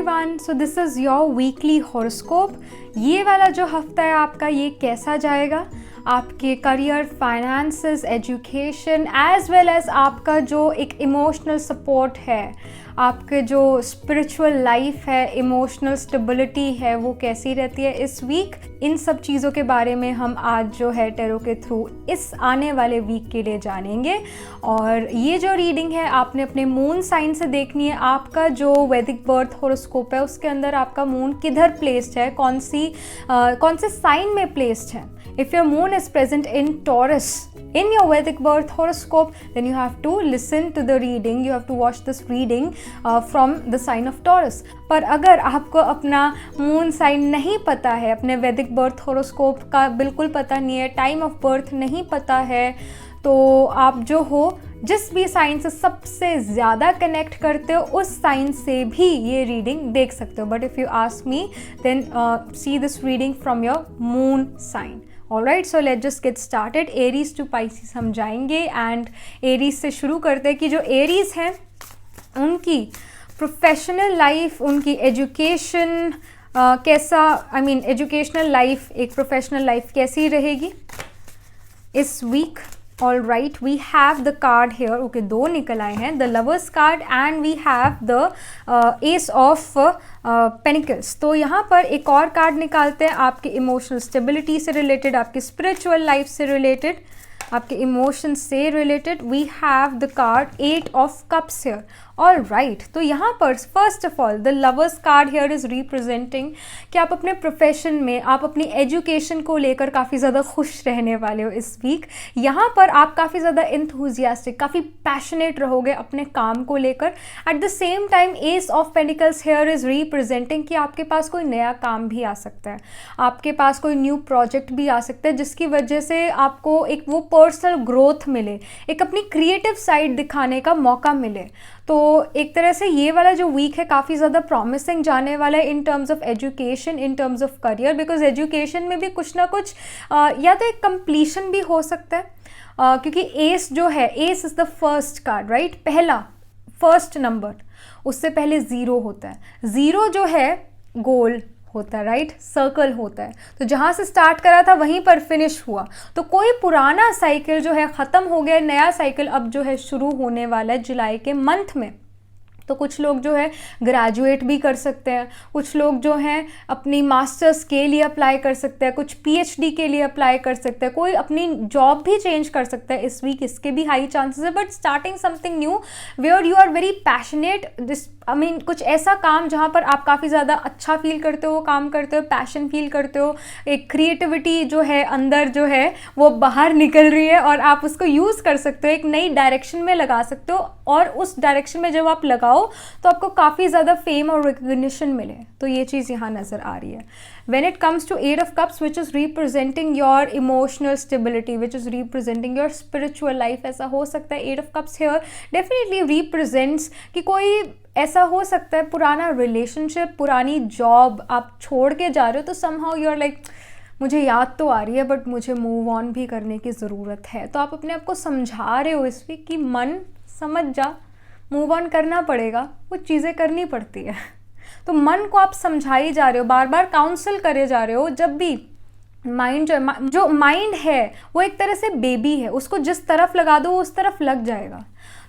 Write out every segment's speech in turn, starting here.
Everyone, so this is your weekly horoscope. ये वाला जो हफ्ता है आपका, ये कैसा जाएगा? आपके career, finances, education as well as आपका जो एक इमोशनल सपोर्ट है, आपके जो स्पिरिचुअल लाइफ है, इमोशनल स्टेबिलिटी है, वो कैसी रहती है इस वीक। इन सब चीज़ों के बारे में हम आज जो है टैरो के थ्रू इस आने वाले वीक के लिए जानेंगे। और ये जो रीडिंग है आपने अपने मून साइन से देखनी है। आपका जो वैदिक बर्थ हॉरोस्कोप है उसके अंदर आपका मून किधर प्लेस्ड है, कौन से साइन में प्लेस्ड है। If your moon is present in Taurus in your Vedic birth horoscope, then you have to listen to the reading, you have to watch this reading from the sign of Taurus. पर अगर आपको अपना moon sign नहीं पता है, अपने वैदिक birth horoscope का बिल्कुल पता नहीं है, टाइम ऑफ बर्थ नहीं पता है, तो आप जो हो जिस भी साइन से सबसे ज़्यादा कनेक्ट करते हो उस साइन से भी ये रीडिंग देख सकते हो। But if you ask me then see this reading from your moon sign. Alright, so let's just get started. Aries to Pisces हम जाएंगे एंड एरीज से शुरू करते हैं कि जो एरीज हैं उनकी प्रोफेशनल लाइफ, उनकी एजुकेशन कैसा, एजुकेशनल लाइफ, एक प्रोफेशनल लाइफ कैसी रहेगी इस week. All right, we have the card here, okay, दो निकल आए हैं, the lovers card and we have the ace of pentacles. तो यहाँ पर एक और कार्ड निकालते हैं आपके इमोशनल स्टेबिलिटी से रिलेटेड, आपकी स्पिरिचुअल लाइफ से रिलेटेड, आपके इमोशन से related. We have the card 8 of cups hair. All right, तो यहाँ पर first of all the lovers card here is representing कि आप अपने प्रोफेशन में, आप अपनी एजुकेशन को लेकर काफ़ी ज़्यादा खुश रहने वाले हो इस वीक। यहाँ पर आप काफ़ी ज़्यादा इंथुजियास्टिक, काफ़ी पैशनेट रहोगे अपने काम को लेकर। Eight the same time S of pentacles hair is representing कि आपके पास कोई नया काम भी आ सकता है, आपके पास कोई न्यू प्रोजेक्ट भी आ सकता है जिसकी वजह से आपको एक वो पर्सनल ग्रोथ मिले, एक अपनी क्रिएटिव साइड दिखाने का मौका मिले। तो एक तरह से ये वाला जो वीक है काफ़ी ज़्यादा प्रॉमिसिंग जाने वाला है in terms of education, in terms of career, because education में भी कुछ ना कुछ या तो एक कंप्लीशन भी हो सकता है, क्योंकि एस जो है, S is the first card, right, पहला, फर्स्ट नंबर, उससे पहले ज़ीरो होता है। ज़ीरो जो है गोल होता है, राइट, सर्कल होता है। तो जहाँ से स्टार्ट करा था वहीं पर फिनिश हुआ। तो कोई पुराना साइकिल जो है ख़त्म हो गया, नया साइकिल अब जो है शुरू होने वाला है जुलाई के मंथ में। तो कुछ लोग जो है ग्रेजुएट भी कर सकते हैं, कुछ लोग जो हैं अपनी मास्टर्स के लिए अप्लाई कर सकते हैं, कुछ पीएचडी के लिए अप्लाई कर सकते हैं, कोई अपनी जॉब भी चेंज कर सकता है इस वीक, इसके भी हाई चांसेस है। But starting something new where you are very passionate, कुछ ऐसा काम जहाँ पर आप काफ़ी ज़्यादा अच्छा फील करते हो, काम करते हो, पैशन फील करते हो, एक क्रिएटिविटी जो है अंदर जो है वो बाहर निकल रही है और आप उसको यूज़ कर सकते हो, एक नई डायरेक्शन में लगा सकते हो। और उस डायरेक्शन में जब आप लगाओ तो आपको काफ़ी ज़्यादा फेम और रिकग्निशन मिले। तो ये चीज़ यहाँ नज़र आ रही है। When it comes to 8 of cups, which is representing your emotional stability, which is representing your spiritual life, ऐसा हो सकता है। 8 of cups here definitely represents कि कोई ऐसा हो सकता है पुराना रिलेशनशिप, पुरानी जॉब आप छोड़ के जा रहे हो, तो somehow you are like, मुझे याद तो आ रही है बट मुझे मूव ऑन भी करने की ज़रूरत है। तो आप अपने आप को समझा रहे हो इस वीक कि मन समझ जा, मूव ऑन करना पड़ेगा, कुछ चीज़ें करनी पड़ती है। तो मन को आप समझाई जा रहे हो, बार बार काउंसिल करे जा रहे हो। जब भी माइंड जो माइंड है वो एक तरह से बेबी है, उसको जिस तरफ लगा दो वो उस तरफ लग जाएगा।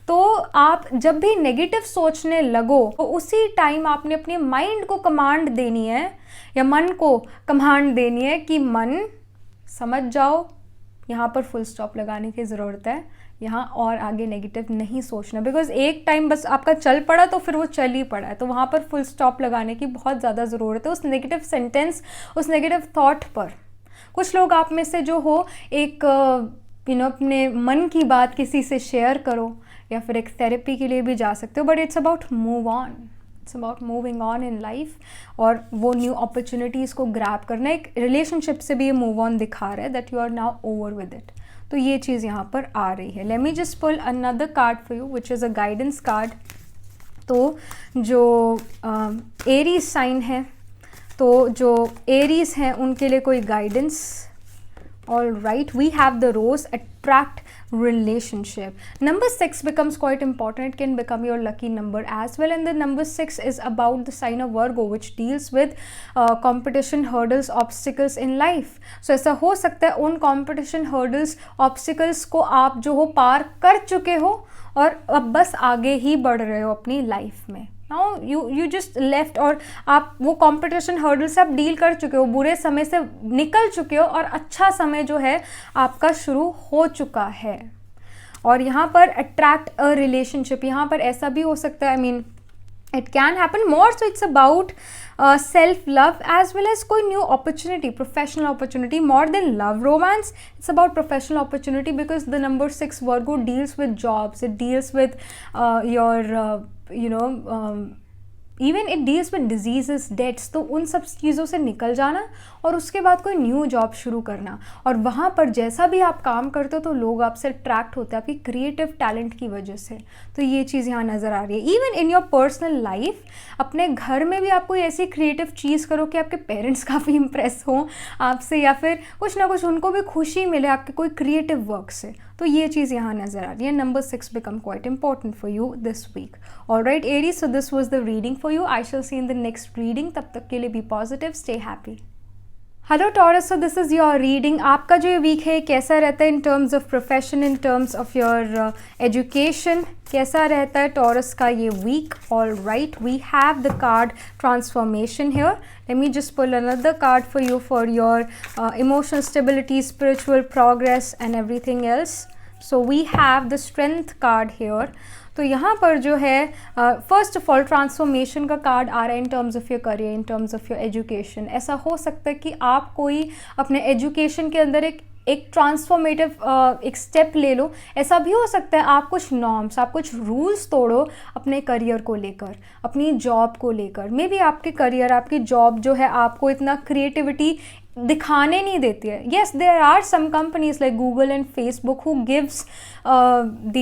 तो आप जब भी नेगेटिव सोचने लगो तो उसी टाइम आपने अपने माइंड को कमांड देनी है या मन को कमांड देनी है कि मन समझ जाओ, यहाँ पर फुल स्टॉप लगाने की ज़रूरत है, यहाँ और आगे नेगेटिव नहीं सोचना। बिकॉज एक टाइम बस आपका चल पड़ा तो फिर वो चल ही पड़ा है, तो वहाँ पर फुल स्टॉप लगाने की बहुत ज़्यादा ज़रूरत है उस नेगेटिव सेंटेंस, उस नेगेटिव थॉट पर। कुछ लोग आप में से जो हो एक अपने मन की बात किसी से शेयर करो या फिर एक थेरेपी के लिए भी जा सकते हो। But it's about move on, it's about moving on in life और वो न्यू अपॉर्चुनिटीज़ को ग्रैब करना। एक रिलेशनशिप से भी ये मूव ऑन दिखा रहा है that you are now over with it. तो ये चीज़ यहाँ पर आ रही है। Let me just pull another card for you which is a guidance card. तो जो एरीज साइन है, तो जो एरीज हैं उनके लिए कोई guidance All right, we have the rose, attract relationship. Number 6 becomes quite important. It can become your lucky number as well. And the number 6 is about the sign of Virgo, which deals with competition, hurdles, obstacles in life. So ऐसा हो सकता है उन competition, hurdles, obstacles को आप जो हो पार कर चुके हो और अब बस आगे ही बढ़ रहे हो अपनी लाइफ में. नाउ यू जस्ट लेफ्ट, और आप वो कंपटीशन हर्डल से आप डील कर चुके हो, बुरे समय से निकल चुके हो और अच्छा समय जो है आपका शुरू हो चुका है. और यहाँ पर अट्रैक्ट अ रिलेशनशिप, यहाँ पर ऐसा भी हो सकता है, I mean it can happen more, so it's about self love as well as कोई new opportunity, professional opportunity, more than love romance. It's about professional opportunity because the number 6 Virgo deals with jobs, it deals with your even it deals with diseases, deaths. तो उन सब चीज़ों से निकल जाना और उसके बाद कोई न्यू जॉब शुरू करना, और वहाँ पर जैसा भी आप काम करते हो तो लोग आपसे अट्रैक्ट होते हैं आपकी क्रिएटिव टैलेंट की वजह से. तो ये चीज़ यहाँ नज़र आ रही है. Even in your personal life, अपने घर में भी आप कोई ऐसी क्रिएटिव चीज़ करो कि आपके पेरेंट्स काफ़ी इम्प्रेस हों आपसे, या फिर कुछ ना कुछ उनको भी खुशी मिले आपके कोई क्रिएटिव वर्क से. तो ये चीज़ यहाँ नज़र आ रही है. Number 6 become quite important for you this week. Alright Aries, so this was the reading for you. I shall see in the next reading. तब तक के लिए be positive, stay happy. Hello Taurus, so this is your reading. आपका जो ये week है कैसा रहता है in terms of profession, in terms of your education, कैसा रहता है टॉरस का ये week? All right, we have the card transformation here. Let me just pull another card for you for your emotional stability, spiritual progress and everything else. So we have the strength card here. तो यहाँ पर जो है first of all transformation का card आ रहा है in terms of your career, in terms of your education. ऐसा हो सकता है कि आप कोई अपने एजुकेशन के अंदर एक ट्रांसफॉर्मेटिव एक स्टेप ले लो. ऐसा भी हो सकता है आप कुछ नॉर्म्स, आप कुछ रूल्स तोड़ो अपने करियर को लेकर, अपनी जॉब को लेकर. मे बी आपके करियर, आपकी जॉब जो है आपको इतना क्रिएटिविटी दिखाने नहीं देती है. Yes, there are some companies like Google and Facebook who gives the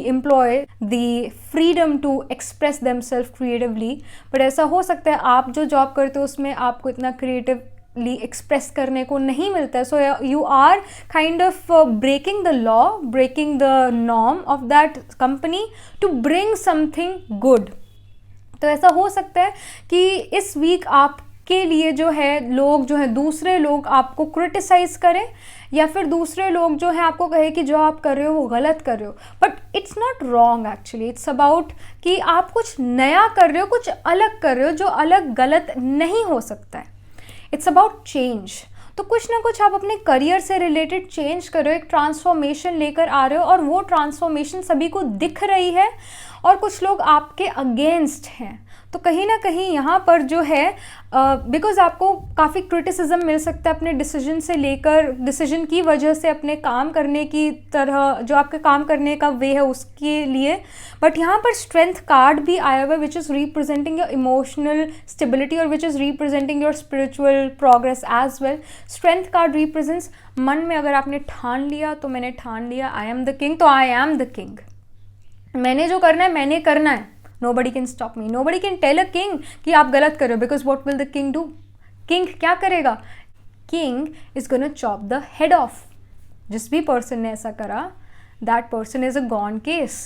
employ the freedom to express themself creatively. But ऐसा हो सकता है आप जो जॉब करते हो उसमें आपको इतना क्रिएटिवली एक्सप्रेस करने को नहीं मिलता है. So you are kind of breaking the law, breaking the norm of that company to bring something good. तो ऐसा हो सकता है कि इस वीक आप के लिए जो है लोग जो है दूसरे लोग आपको क्रिटिसाइज करें, या फिर दूसरे लोग जो है आपको कहे कि जो आप कर रहे हो वो गलत कर रहे हो. But it's not wrong actually, it's about कि आप कुछ नया कर रहे हो, कुछ अलग कर रहे हो जो अलग गलत नहीं हो सकता है. It's about change. तो कुछ ना कुछ आप अपने करियर से रिलेटेड चेंज कर रहे हो, एक ट्रांसफॉर्मेशन लेकर आ रहे हो, और वो ट्रांसफॉर्मेशन सभी को दिख रही है और कुछ लोग आपके अगेंस्ट हैं. तो कहीं ना कहीं यहाँ पर जो है बिकॉज आपको काफ़ी क्रिटिसिज्म मिल सकता है अपने डिसीजन से लेकर, डिसीजन की वजह से अपने काम करने की तरह, जो आपके काम करने का वे है उसके लिए. बट यहाँ पर स्ट्रेंथ कार्ड भी आया हुआ है which is representing your emotional stability और which is representing your spiritual progress as well. Strength card represents मन में अगर आपने ठान लिया तो मैंने ठान लिया आई एम द किंग, तो आई एम द किंग. मैंने जो करना है मैंने करना है. Nobody can stop me. Nobody can tell a king कि आप गलत कर रहे हो, because what will the king do? King क्या करेगा? King is gonna chop the head off. जिस भी पर्सन ने ऐसा करा, that person is a gone case.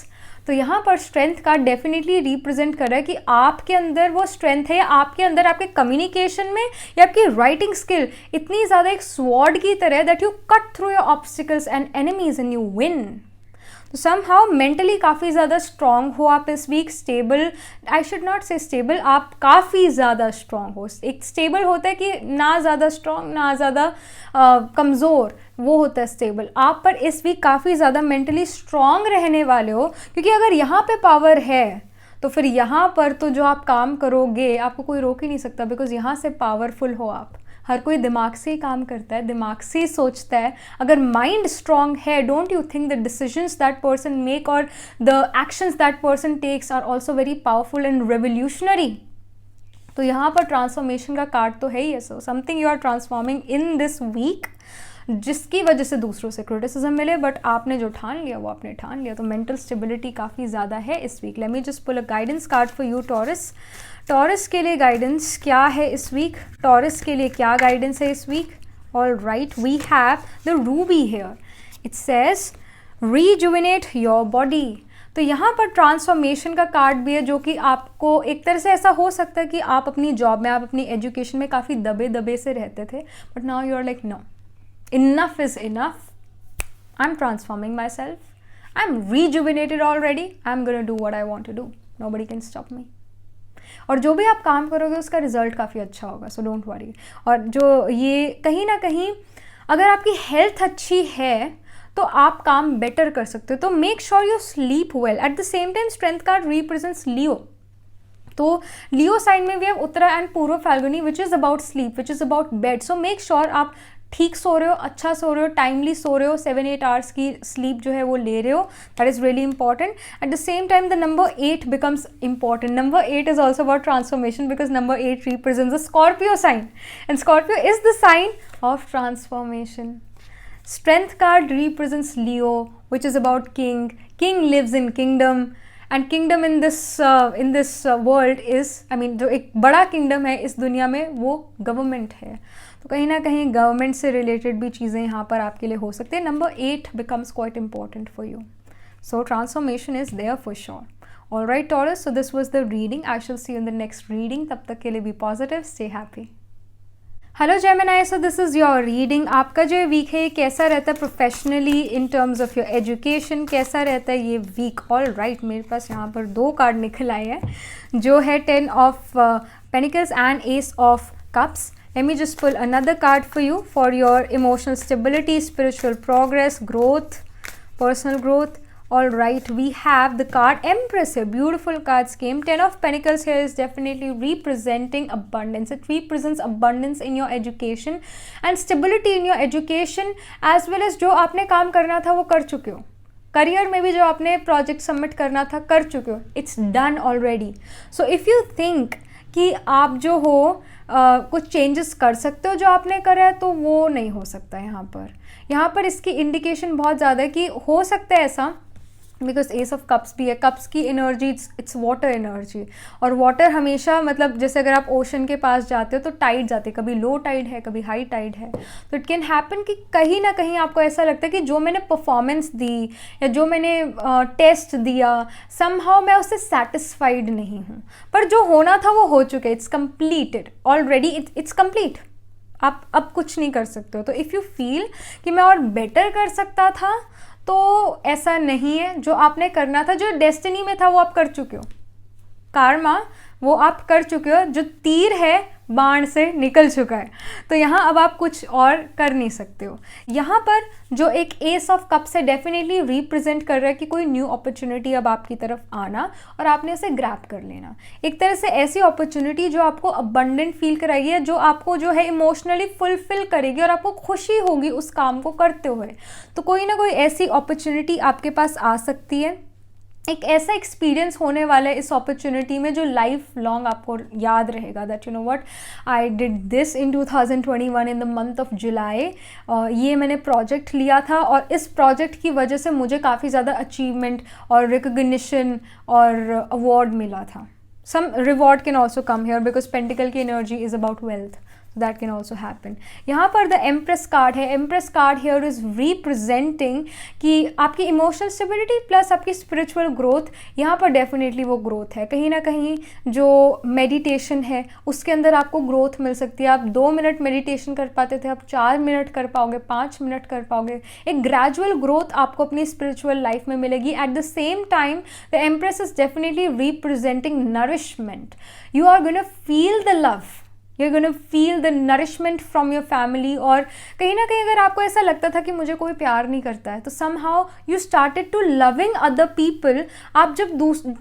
तो यहाँ पर स्ट्रेंथ का डेफिनेटली रिप्रेजेंट कर रहा है कि आपके अंदर वो स्ट्रेंथ है, या आपके अंदर आपके कम्युनिकेशन में या आपकी राइटिंग स्किल इतनी ज़्यादा एक स्वॉर्ड की तरह that you cut through your obstacles and enemies and you win. तो समहाउ मेंटली काफ़ी ज़्यादा स्ट्रॉन्ग हो आप इस week. Stable, I should not say stable, आप काफ़ी ज़्यादा स्ट्रॉन्ग हो. एक स्टेबल होता है कि ना ज़्यादा स्ट्रॉन्ग ना ज़्यादा कमज़ोर, वो होता है स्टेबल. आप पर इस वीक काफ़ी ज़्यादा मेंटली स्ट्रॉन्ग रहने वाले हो, क्योंकि अगर यहाँ पे पावर है तो फिर यहाँ पर तो जो आप काम करोगे आपको कोई रोक ही नहीं सकता, बिकॉज यहाँ से पावरफुल हो आप. हर कोई दिमाग से ही काम करता है, दिमाग से ही सोचता है. अगर माइंड स्ट्रॉन्ग है, don't you think the decisions that person make और the actions that person takes are also very powerful and revolutionary. तो यहाँ पर ट्रांसफॉर्मेशन का कार्ड तो है ही. So something you are transforming in this week, जिसकी वजह से दूसरों से क्रिटिसिज्म मिले, बट आपने जो ठान लिया वो आपने ठान लिया. तो मेंटल स्टेबिलिटी काफ़ी ज़्यादा है इस week. Let me just pull a guidance card for you Taurus. Taurus के लिए गाइडेंस क्या है इस वीक? टॉरस के लिए क्या गाइडेंस है इस week? All right, we have the ruby here. It says rejuvenate your body. तो यहाँ पर ट्रांसफॉर्मेशन का कार्ड भी है, जो कि आपको एक तरह से ऐसा हो सकता है कि आप अपनी जॉब में, आप अपनी एजुकेशन में काफ़ी दबे दबे से रहते थे, but now you are like no, enough is enough, I am transforming myself, I am rejuvenated already, I am gonna do what I want to do, nobody can stop me. और जो भी आप काम करोगे उसका result काफ़ी अच्छा होगा, सो डोंट वरी. और जो ये कहीं ना कहीं अगर आपकी हेल्थ अच्छी है तो आप काम बेटर कर सकते हो. तो make sure you sleep well. At the same time strength card represents Leo. तो लियो साइन में भी है Uttara and Purva Phalguni, which is about sleep, which is about bed. So make sure आप ठीक सो रहे हो, अच्छा सो रहे हो, टाइमली सो रहे हो, 7-8 आवर्स की स्लीप जो है वो ले रहे हो. That is really important. At the same time the number 8 becomes important. Number 8 is also about transformation because number 8 represents the Scorpio sign and Scorpio is the sign of transformation. Strength card represents Leo, which is about king. King lives in kingdom, and kingdom in this world is, I mean, जो एक बड़ा kingdom है इस दुनिया में वो government है. तो कहीं ना कहीं government से related भी चीज़ें यहाँ पर आपके लिए हो सकते हैं. Number 8 becomes quite important for you. So transformation is there for sure. All right, Taurus. So this was the reading. I shall see you in the next reading. तब तक के लिए be positive, stay happy. Hello Gemini, so this is your reading. आपका जो week है ये कैसा रहता है professionally in terms of your education, कैसा रहता है ये वीक? ऑल राइट, मेरे पास यहाँ पर 2 कार्ड निकल आए हैं जो है 10 of pentacles and S of cups. Let me just pull another card for you for your emotional stability, spiritual progress, growth, personal growth. All right, we have the card Empress here. Beautiful cards came. 10 of Pentacles here is definitely representing abundance. It represents abundance in your education and stability in your education, as well as जो आपने काम करना था वो कर चुके हो. Career में भी जो आपने प्रोजेक्ट सबमिट करना था कर चुके हो. It's done already. So if you think कि आप जो हो कुछ चेंजेस कर सकते हो जो आपने करा है, तो वो नहीं हो सकता. यहाँ पर इसकी इंडिकेशन बहुत ज़्यादा है कि हो सकता है ऐसा, बिकॉज एस ऑफ कप्स भी है. कप्स की एनर्जी इट्स वाटर एनर्जी, और वाटर हमेशा मतलब जैसे अगर आप ओशन के पास जाते हो तो टाइड जाते, कभी लो टाइड है कभी हाई टाइड है. तो इट कैन हैपन कि कहीं ना कहीं आपको ऐसा लगता है कि जो मैंने परफॉर्मेंस दी या जो मैंने टेस्ट दिया समहाउ मैं उससे सेटिस्फाइड नहीं हूँ. पर जो होना था वो हो चुका है. It's completed already. It's complete. आप अब कुछ नहीं कर सकते हो. तो इफ़ यू फील कि मैं और बेटर कर सकता था, तो ऐसा नहीं है. जो आपने करना था, जो डेस्टिनी में था वो आप कर चुके हो. कार्मा वो आप कर चुके हो. जो तीर है बाण से निकल चुका है. तो यहाँ अब आप कुछ और कर नहीं सकते हो. यहाँ पर जो एक एस ऑफ कप्स है डेफिनेटली रिप्रेजेंट कर रहा है कि कोई न्यू अपॉर्चुनिटी अब आपकी तरफ आना और आपने उसे ग्रैब कर लेना. एक तरह से ऐसी अपॉर्चुनिटी जो आपको अबंडेंट फील कराएगी, या जो आपको जो है इमोशनली फुलफिल करेगी और आपको खुशी होगी उस काम को करते हुए. तो कोई ना कोई ऐसी अपॉर्चुनिटी आपके पास आ सकती है. एक ऐसा एक्सपीरियंस होने वाला है इस अपॉर्चुनिटी में जो लाइफ लॉन्ग आपको याद रहेगा. That you know what, I did this in 2021 in the month of July. ये मैंने प्रोजेक्ट लिया था और इस प्रोजेक्ट की वजह से मुझे काफ़ी ज़्यादा अचीवमेंट और रिकग्निशन और अवार्ड मिला था. Some reward can also come here because pentacle की energy is about wealth. That can also happen. यहाँ पर द एम्प्रेस कार्ड है. Empress card here is representing कि आपकी इमोशनल स्टेबिलिटी प्लस आपकी स्पिरिचुअल ग्रोथ. यहाँ पर डेफिनेटली वो ग्रोथ है. कहीं ना कहीं जो मेडिटेशन है उसके अंदर आपको ग्रोथ मिल सकती है. आप 2 मिनट मेडिटेशन कर पाते थे, आप 4 मिनट कर पाओगे, 5 मिनट कर पाओगे. एक ग्रेजुअल ग्रोथ आपको अपनी स्पिरिचुअल लाइफ में मिलेगी. At the same time the empress is definitely representing nourishment. You are gonna feel the love, you're going to feel the nourishment from your family. और कहीं ना कहीं अगर आपको ऐसा लगता था कि मुझे कोई प्यार नहीं करता है, तो somehow you started to loving other people. आप जब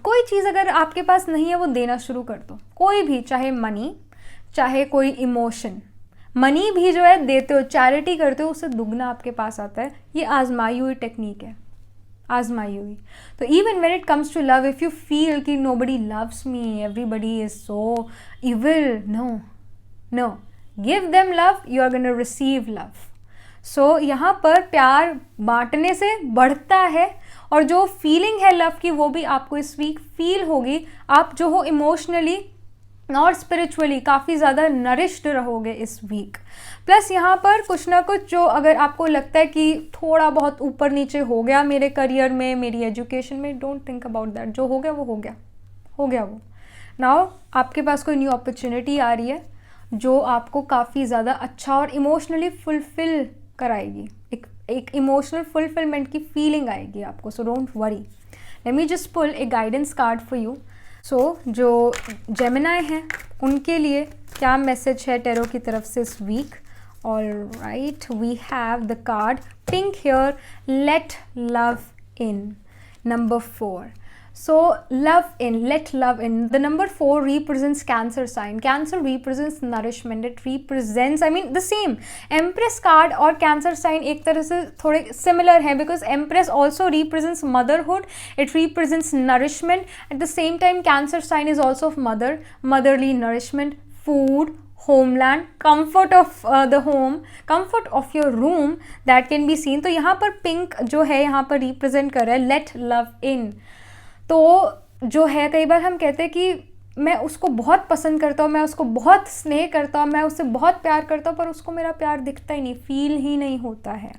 कोई चीज़ अगर आपके पास नहीं है वो देना शुरू कर दो. कोई भी, चाहे मनी चाहे कोई इमोशन. मनी भी जो है देते हो, चैरिटी करते हो, उससे दुगना आपके पास आता है. ये आजमाई हुई टेक्निक है, आजमाई हुई. तो even when it comes to love, if you feel कि nobody loves me, everybody is so evil, no, give them love, you are gonna receive love. So यहाँ पर प्यार बांटने से बढ़ता है और जो फीलिंग है लव की वो भी आपको इस वीक फील होगी. आप जो हो इमोशनली और स्पिरिचुअली काफ़ी ज़्यादा नरिश्ड रहोगे इस वीक। प्लस यहाँ पर कुछ ना कुछ जो अगर आपको लगता है कि थोड़ा बहुत ऊपर नीचे हो गया मेरे करियर में, मेरी एजुकेशन में, डोंट थिंक अबाउट दैट। जो हो गया वो हो गया, हो गया वो। नाउ आपके पास कोई न्यू अपॉर्चुनिटी आ रही है जो आपको काफ़ी ज़्यादा अच्छा और इमोशनली फुलफिल कराएगी, एक इमोशनल फुलफिलमेंट की फीलिंग आएगी आपको। So don't worry, let me just pull a guidance card for you. So जो जेमिनाई हैं उनके लिए क्या मैसेज है टैरो की तरफ से इस week? Alright, we have the card pink here, let love in, number 4. So love in, let love in. The number 4 represents Cancer sign. Cancer represents nourishment. It represents, I mean the same. Empress card और Cancer sign एक तरह से थोड़े similar है because Empress also represents motherhood. It represents nourishment. At the same time, Cancer sign is also of motherly nourishment, food, homeland, comfort of the home, comfort of your room that can be seen. तो यहाँ पर pink जो है यहाँ पर represent कर रहा है let love in. तो जो है कई बार हम कहते हैं कि मैं उसको बहुत पसंद करता हूँ, मैं उसको बहुत स्नेह करता हूँ, मैं उससे बहुत प्यार करता हूँ, पर उसको मेरा प्यार दिखता ही नहीं, फील ही नहीं होता है।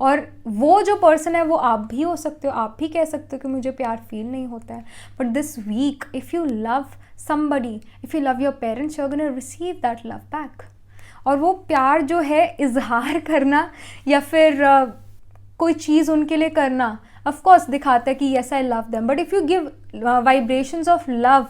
और वो जो पर्सन है वो आप भी हो सकते हो, आप भी कह सकते हो कि मुझे प्यार फील नहीं होता है। But this week if you love somebody, if you love your parents, you are gonna receive that love back. और वो प्यार जो है इजहार करना या फिर कोई चीज़ उनके लिए करना of course दिखाता है कि yes I love them, but if you give vibrations of love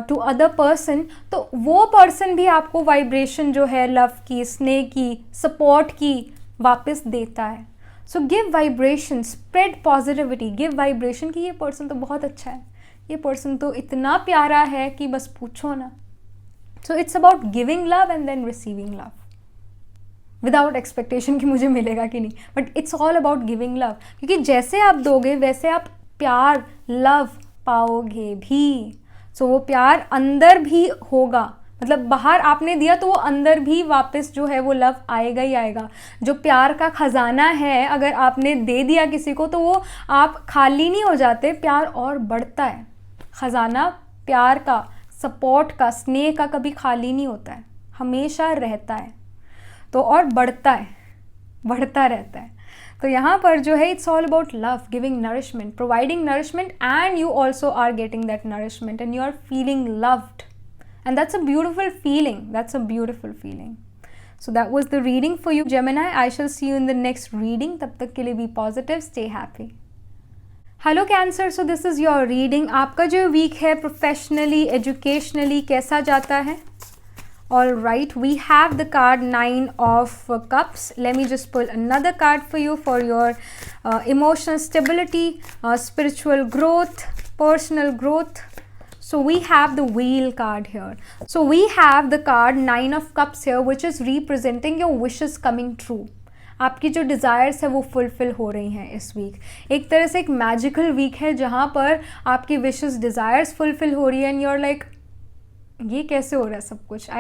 to other person, तो वो person भी आपको vibration जो है love की, स्नेह की, support की वापस देता है। So give vibration, spread positivity, give vibration कि ये person तो बहुत अच्छा है, ये person तो इतना प्यारा है कि बस पूछो ना। So it's about giving love and then receiving love. Without expectation कि मुझे मिलेगा कि नहीं, but it's all about giving love, क्योंकि जैसे आप दोगे वैसे आप प्यार, लव पाओगे भी। सो वो प्यार अंदर भी होगा, मतलब बाहर आपने दिया तो वो अंदर भी वापस जो है वो लव आएगा ही आएगा। जो प्यार का ख़जाना है अगर आपने दे दिया किसी को तो वो आप खाली नहीं हो जाते, प्यार और बढ़ता है। ख़जाना प्यार का, सपोर्ट का, स्नेह का कभी खाली नहीं होता है, हमेशा रहता है, तो और बढ़ता है, बढ़ता रहता है। तो यहाँ पर जो है it's all about love, giving nourishment, providing nourishment, and you also are getting that nourishment and you are feeling loved, and that's a beautiful feeling, that's a beautiful feeling. So that was the reading for you Gemini. I shall see you in the next reading. तब तक के लिए be positive, stay happy. Hello Cancer, so this is your reading. आपका जो week है professionally, educationally कैसा जाता है? All right, we have the card 9 of Cups. Let me just pull another card for you for your emotional stability, spiritual growth, personal growth. So we have the Wheel card here. So we have the card 9 of Cups here, which is representing your wishes coming true. आपकी जो desires है वो fulfil हो रही हैं इस week. एक तरह से एक मैजिकल वीक है जहाँ पर आपकी विशेस, डिज़ायर्स फुलफ़िल हो रही है एंड यू आर लाइक ये कैसे हो रहा है सब कुछ।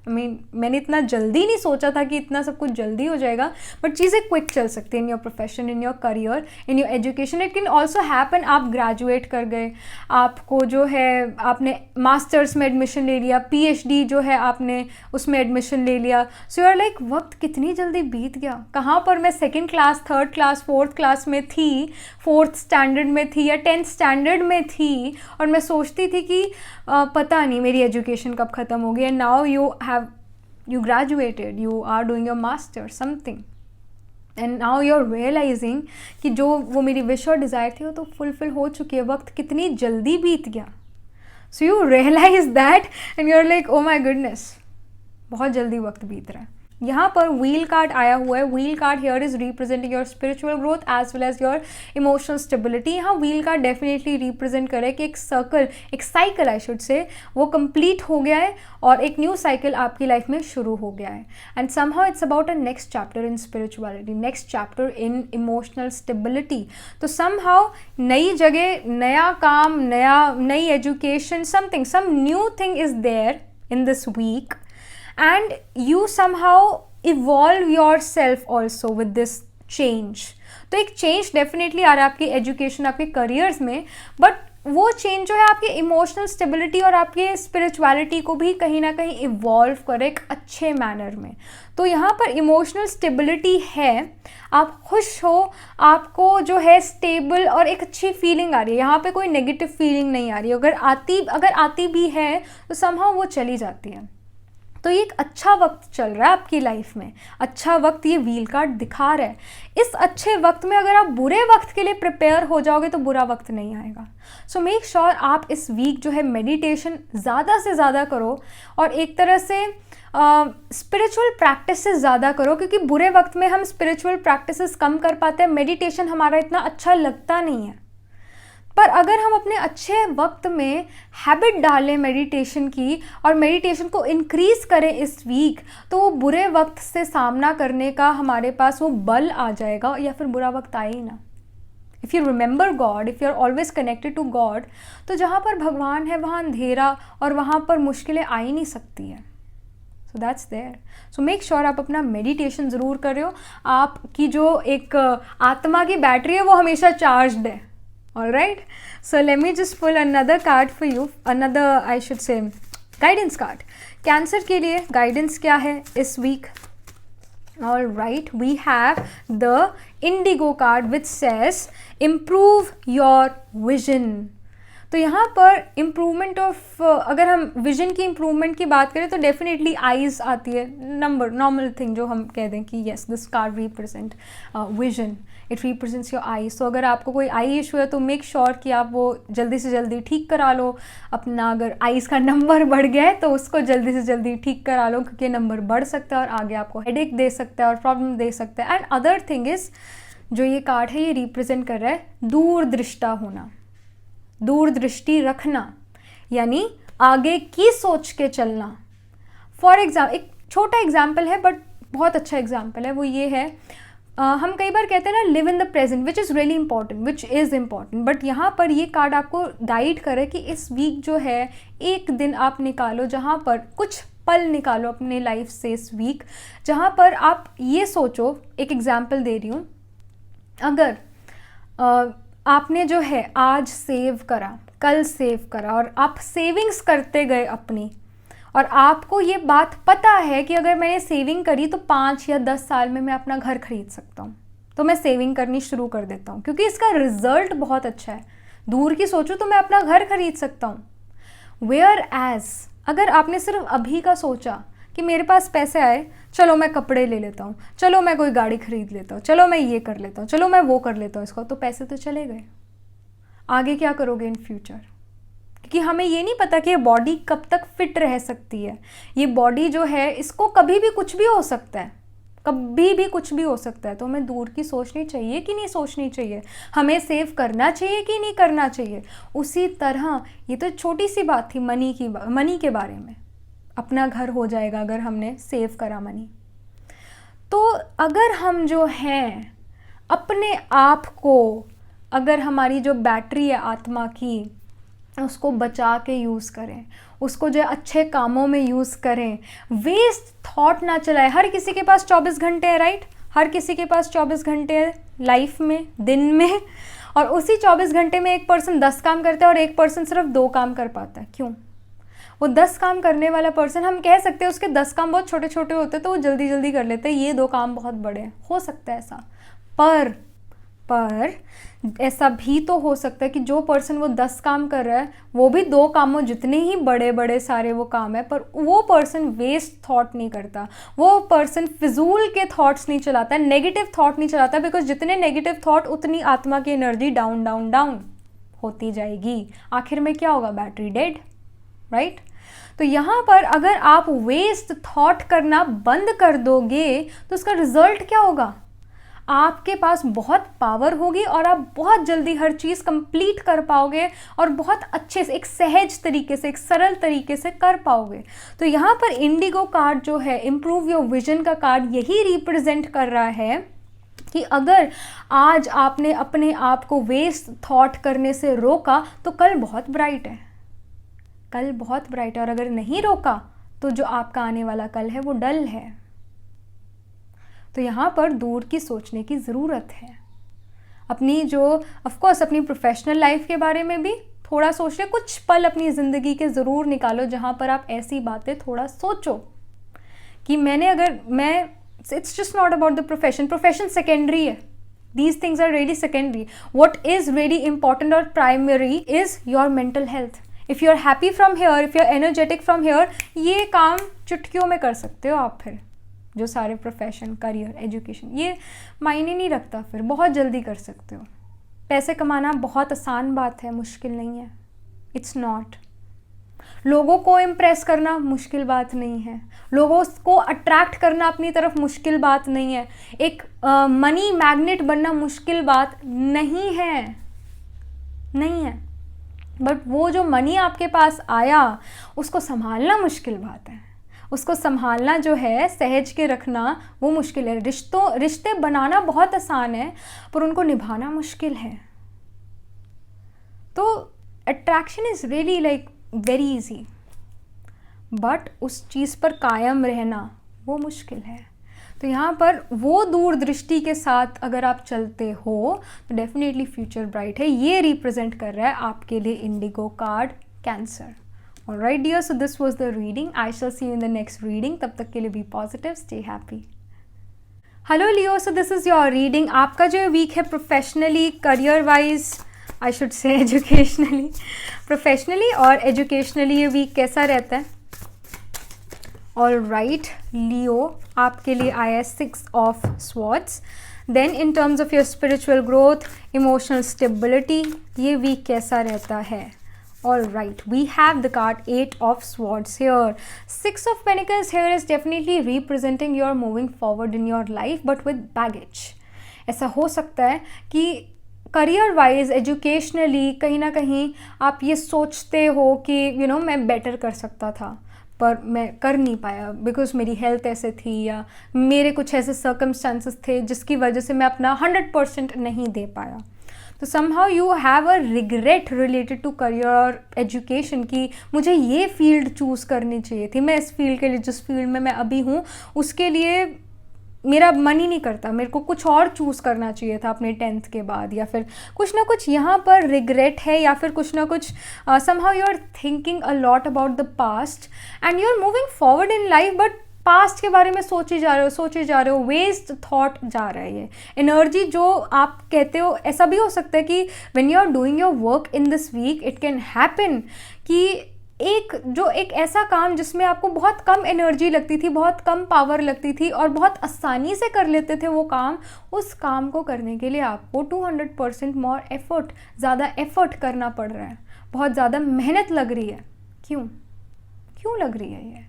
मैंने इतना जल्दी नहीं सोचा था कि इतना सब कुछ जल्दी हो जाएगा, बट चीज़ें क्विक चल सकती हैं in your profession, in your career, in your education. It can also happen आप ग्रेजुएट कर गए, आपको जो है आपने मास्टर्स में एडमिशन ले लिया, PhD जो है आपने उसमें एडमिशन ले लिया। सो यू आर लाइक वक्त कितनी जल्दी बीत गया, कहाँ पर मैं 2nd class, 3rd class, 4th class में थी, 4th स्टैंडर्ड में थी या 10th स्टैंडर्ड में थी, और मैं सोचती थी कि पता नहीं मेरी एजुकेशन कब ख़त्म होगी। And now you graduated, you are doing your master something, and now you're realizing कि जो वो मेरी विश और डिज़ायर थी वो तो फुलफिल हो चुकी है, वक्त कितनी जल्दी बीत गया। So you realize that and you are like oh my goodness, बहुत जल्दी वक्त बीत रहा है। यहाँ पर व्हील कार्ड आया हुआ है। Wheel card here is representing your spiritual growth as well as your emotional stability. यहाँ व्हील कार्ड डेफिनेटली रिप्रेजेंट करे कि एक सर्कल, एक साइकिल आई शुड से, वो कंप्लीट हो गया है और एक न्यू साइकिल आपकी लाइफ में शुरू हो गया है। And somehow it's about a next chapter in spirituality, next chapter in emotional stability. तो समहाउ नई जगह, नया काम, नई education, something, some new thing is there in this week, and you somehow evolve yourself also with this change. तो एक change definitely आ रहा है आपकी एजुकेशन, आपके करियर्स में, बट वो चेंज जो है आपकी इमोशनल स्टेबिलिटी और आपके स्पिरिचुअलिटी को भी कहीं ना कहीं इवॉल्व करे एक अच्छे मैनर में। तो यहाँ पर इमोशनल स्टेबिलिटी है, आप खुश हो, आपको जो है स्टेबल और एक अच्छी फीलिंग आ रही है, यहाँ पे कोई नेगेटिव फीलिंग नहीं आ रही। अगर आती भी है तो समहाउ वो चली जाती है। तो ये एक अच्छा वक्त चल रहा है आपकी लाइफ में, अच्छा वक्त ये व्हील कार्ड दिखा रहा है। इस अच्छे वक्त में अगर आप बुरे वक्त के लिए प्रिपेयर हो जाओगे तो बुरा वक्त नहीं आएगा। सो मेक श्योर आप इस वीक जो है मेडिटेशन ज़्यादा से ज़्यादा करो और एक तरह से स्पिरिचुअल प्रैक्टिसेस ज़्यादा करो, क्योंकि बुरे वक्त में हम स्पिरिचुअल प्रैक्टिसेस कम कर पाते हैं, मेडिटेशन हमारा इतना अच्छा लगता नहीं है। पर अगर हम अपने अच्छे वक्त में हैबिट डालें मेडिटेशन की और मेडिटेशन को इंक्रीज करें इस वीक, तो वो बुरे वक्त से सामना करने का हमारे पास वो बल आ जाएगा, या फिर बुरा वक्त आए ही ना। If you remember God, if you are always connected to God, तो जहाँ पर भगवान है वहाँ अंधेरा और वहाँ पर मुश्किलें आ ही नहीं सकती है। So that's there. So make sure आप अपना मेडिटेशन ज़रूर कर रहे हो, आपकी जो एक आत्मा की बैटरी है वो हमेशा चार्ज्ड है। All right, so let me just pull another card for you, another I should say guidance card. Cancer के लिए गाइडेंस क्या है इस week? All right, we have the Indigo card which says improve your vision. तो यहाँ पर improvement of, अगर हम विजन की इम्प्रूवमेंट की बात करें तो डेफिनेटली आईज आती है, नॉर्मल थिंग जो हम कह दें कि yes this card represent vision, it represents your eyes. तो अगर आपको कोई आई इशू है तो मेक श्योर कि आप वो जल्दी से जल्दी ठीक करा लो अपना। अगर आईज का नंबर बढ़ गया है तो उसको जल्दी से जल्दी ठीक करा लो, क्योंकि नंबर बढ़ सकता है और आगे आपको हेडेक दे सकता है और प्रॉब्लम दे सकता है। एंड अदर थिंग इज़, जो ये कार्ड है ये रिप्रेजेंट कर रहा है दूरदृष्टा होना, दूरदृष्टि रखना, यानी आगे की सोच के चलना। फॉर एग्जाम्पल, एक छोटा एग्जाम्पल है बट बहुत अच्छा एग्जाम्पल है, वो ये है हम कई बार कहते हैं ना live in the present, which is really important, which is important. But यहाँ पर ये कार्ड आपको गाइड करे कि इस वीक जो है एक दिन आप निकालो जहाँ पर कुछ पल निकालो अपने लाइफ से इस वीक, जहाँ पर आप ये सोचो, एक एग्जाम्पल दे रही हूँ, अगर आपने जो है आज सेव करा, कल सेव करा और आप सेविंग्स करते गए अपनी, और आपको ये बात पता है कि अगर मैंने सेविंग करी तो 5 या 10 साल में मैं अपना घर खरीद सकता हूँ, तो मैं सेविंग करनी शुरू कर देता हूँ क्योंकि इसका रिजल्ट बहुत अच्छा है। दूर की सोचो तो मैं अपना घर खरीद सकता हूँ। वेयर एज अगर आपने सिर्फ अभी का सोचा कि मेरे पास पैसे आए, चलो मैं कपड़े ले लेता हूँ, चलो मैं कोई गाड़ी खरीद लेता हूँ, चलो मैं ये कर लेता हूँ, चलो मैं वो कर लेता हूँ इसको, तो पैसे तो चले गए। आगे क्या करोगे इन फ्यूचर? क्योंकि हमें ये नहीं पता कि ये बॉडी कब तक फिट रह सकती है। ये बॉडी जो है इसको कभी भी कुछ भी हो सकता है, कभी भी कुछ भी हो सकता है। तो हमें दूर की सोचनी चाहिए कि नहीं सोचनी चाहिए, हमें सेव करना चाहिए कि नहीं करना चाहिए। उसी तरह ये तो छोटी सी बात थी मनी के बारे में, अपना घर हो जाएगा अगर हमने सेव करा मनी। तो अगर हम जो हैं अपने आप को, अगर हमारी जो बैटरी है आत्मा की, उसको बचा के यूज़ करें, उसको जो अच्छे कामों में यूज़ करें, वेस्ट थॉट ना चलाए। हर किसी के पास 24 घंटे है, राइट? हर किसी के पास 24 घंटे है लाइफ में, दिन में, और उसी 24 घंटे में एक पर्सन 10 काम करता है और एक पर्सन सिर्फ 2 काम कर पाता है। क्यों? वो 10 काम करने वाला पर्सन, हम कह सकते हैं उसके 10 काम बहुत छोटे छोटे होते हैं तो वो जल्दी जल्दी कर लेते हैं, ये 2 काम बहुत बड़े हैं, हो सकता है ऐसा। पर ऐसा भी तो हो सकता है कि जो पर्सन वो 10 काम कर रहा है वो भी 2 कामों, जितने ही बड़े बड़े सारे वो काम है, पर वो पर्सन वेस्ट थॉट नहीं करता, वो पर्सन फिजूल के थॉट्स नहीं चलाता, नेगेटिव थॉट नहीं चलाता। बिकॉज जितने नेगेटिव थॉट उतनी आत्मा की एनर्जी डाउन डाउन डाउन होती जाएगी। आखिर में क्या होगा? Battery dead, right? तो यहाँ पर अगर आप वेस्ट थॉट करना बंद कर दोगे तो उसका रिजल्ट क्या होगा? आपके पास बहुत पावर होगी और आप बहुत जल्दी हर चीज़ कंप्लीट कर पाओगे और बहुत अच्छे से, एक सहज तरीके से, एक सरल तरीके से कर पाओगे। तो यहाँ पर इंडिगो कार्ड जो है, इम्प्रूव योर विजन का कार्ड, यही रिप्रेजेंट कर रहा है कि अगर आज आपने अपने आप को वेस्ट थॉट करने से रोका तो कल बहुत ब्राइट है, कल बहुत ब्राइट है। और अगर नहीं रोका तो जो आपका आने वाला कल है वो डल है। तो यहाँ पर दूर की सोचने की ज़रूरत है, अपनी जो ऑफ कोर्स अपनी प्रोफेशनल लाइफ के बारे में भी, थोड़ा सोच ले, कुछ पल अपनी ज़िंदगी के ज़रूर निकालो जहाँ पर आप ऐसी बातें थोड़ा सोचो कि it's just not about the profession secondary है, these things are really secondary. What is really important or primary is your mental health. If you are happy from here, if you are energetic from here, ये काम चुटकियों में कर सकते हो आप। फिर जो सारे प्रोफेशन, करियर, एजुकेशन, ये मायने नहीं रखता, फिर बहुत जल्दी कर सकते हो। पैसे कमाना बहुत आसान बात है, मुश्किल नहीं है। It's not. लोगों को इम्प्रेस करना मुश्किल बात नहीं है, लोगों को अट्रैक्ट करना अपनी तरफ मुश्किल बात नहीं है, एक मनी मैग्नेट बनना मुश्किल बात नहीं है, बट वो जो मनी आपके पास आया उसको संभालना मुश्किल बात है। उसको संभालना जो है, सहज के रखना, वो मुश्किल है। रिश्ते बनाना बहुत आसान है, पर उनको निभाना मुश्किल है। तो attraction is really like very easy, but उस चीज़ पर कायम रहना वो मुश्किल है। तो यहाँ पर वो दूरदृष्टि के साथ अगर आप चलते हो तो डेफिनेटली फ्यूचर ब्राइट है। ये रिप्रेजेंट कर रहा है आपके लिए indigo card, Cancer. Alright dear, so this was the reading. I shall see you in the next reading. तब तक के लिए be positive, stay happy. Hello Leo, so this is your reading. आपका जो वीक है professionally, career wise, I should say educationally, professionally और educationally ये week कैसा रहता है? ऑलराइट लियो, आपके लिए आया 6 of swords. Then in terms of your spiritual growth, emotional stability, ये वीक कैसा रहता है? Alright, we have the card 8 of Swords here. 6 of Pentacles here is definitely representing your moving forward in your life, but with baggage. ऐसा हो सकता है कि career wise, educationally कहीं ना कहीं आप ये सोचते हो कि मैं बेटर कर सकता था, पर मैं कर नहीं पाया बिकॉज मेरी हेल्थ ऐसे थी या मेरे कुछ ऐसे सर्कमस्टांसेस थे जिसकी वजह से मैं अपना 100% नहीं दे पाया। तो somehow you have a regret related to career और एजुकेशन कि मुझे ये फील्ड चूज़ करनी चाहिए थी, मैं इस फील्ड के लिए, जिस फील्ड में मैं अभी हूँ उसके लिए मेरा मन ही नहीं करता, मेरे को कुछ और चूज़ करना चाहिए था अपने 10th के बाद, या फिर कुछ ना कुछ यहाँ पर रिग्रेट है, या फिर कुछ ना कुछ somehow you are thinking a lot about the past and you are moving forward in life, but past के बारे में सोचे जा रहे हो, वेस्ट थॉट जा रहा है ये एनर्जी जो आप कहते हो। ऐसा भी हो सकता है कि when you are doing your work in this week, it can happen कि एक ऐसा काम जिसमें आपको बहुत कम एनर्जी लगती थी, बहुत कम पावर लगती थी और बहुत आसानी से कर लेते थे वो काम, उस काम को करने के लिए आपको 200% मोर एफर्ट, ज़्यादा एफर्ट करना पड़ रहा है, बहुत ज़्यादा मेहनत लग रही है। क्यों लग रही है ये?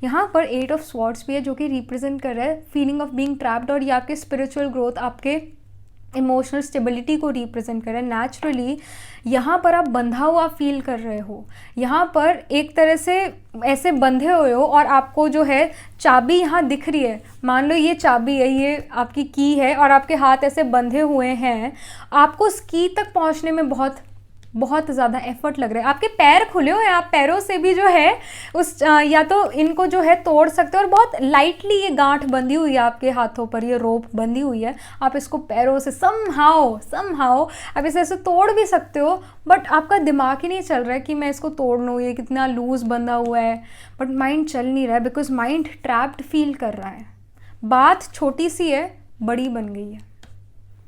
यहाँ पर 8 ऑफ स्वॉर्ड्स भी है जो कि रिप्रेजेंट कर रहा है फीलिंग ऑफ बीइंग ट्रैप्ड, और ये आपके स्पिरिचुअल ग्रोथ, आपके इमोशनल स्टेबिलिटी को रिप्रेजेंट कर रहा है। नेचुरली यहाँ पर आप बंधा हुआ फील कर रहे हो, यहाँ पर एक तरह से ऐसे बंधे हुए हो और आपको जो है चाबी यहाँ दिख रही है, मान लो ये चाबी है, ये आपकी की है और आपके हाथ ऐसे बंधे हुए हैं, आपको उस की तक पहुँचने में बहुत ज़्यादा एफर्ट लग रहा है। आपके पैर खुले हुए हैं, आप पैरों से भी जो है उस या तो इनको जो है तोड़ सकते हो, और बहुत लाइटली ये गांठ बंधी हुई है आपके हाथों पर, ये रोप बंधी हुई है, आप इसको पैरों से समहाउ आप इसे ऐसे तोड़ भी सकते हो, बट आपका दिमाग ही नहीं चल रहा है कि मैं इसको तोड़ लूँ, ये कितना लूज बंधा हुआ है, बट माइंड चल नहीं रहा है बिकॉज माइंड ट्रैप्ड फील कर रहा है। बात छोटी सी है, बड़ी बन गई है,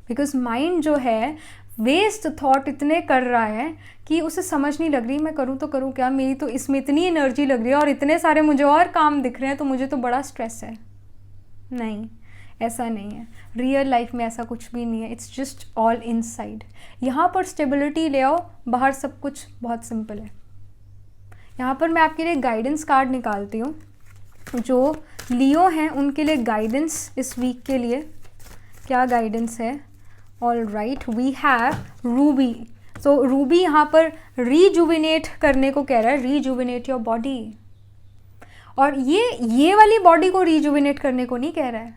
बिकॉज माइंड जो है वेस्ट थॉट इतने कर रहा है कि उसे समझ नहीं लग रही मैं करूँ तो करूँ क्या, मेरी तो इसमें इतनी एनर्जी लग रही है और इतने सारे मुझे और काम दिख रहे हैं, तो मुझे तो बड़ा स्ट्रेस है। नहीं, ऐसा नहीं है, रियल लाइफ में ऐसा कुछ भी नहीं है, इट्स जस्ट ऑल इनसाइड। यहाँ पर स्टेबिलिटी ले आओ, बाहर सब कुछ बहुत सिंपल है। यहाँ पर मैं आपके लिए गाइडेंस कार्ड निकालती हूँ, जो लियो हैं उनके लिए गाइडेंस इस वीक के लिए क्या गाइडेंस है। Alright, we have ruby. So ruby यहाँ पर रीजुविनेट करने को कह रहा है, रीजुविनेट योर बॉडी, और ये वाली बॉडी को रीजुविनेट करने को नहीं कह रहा है।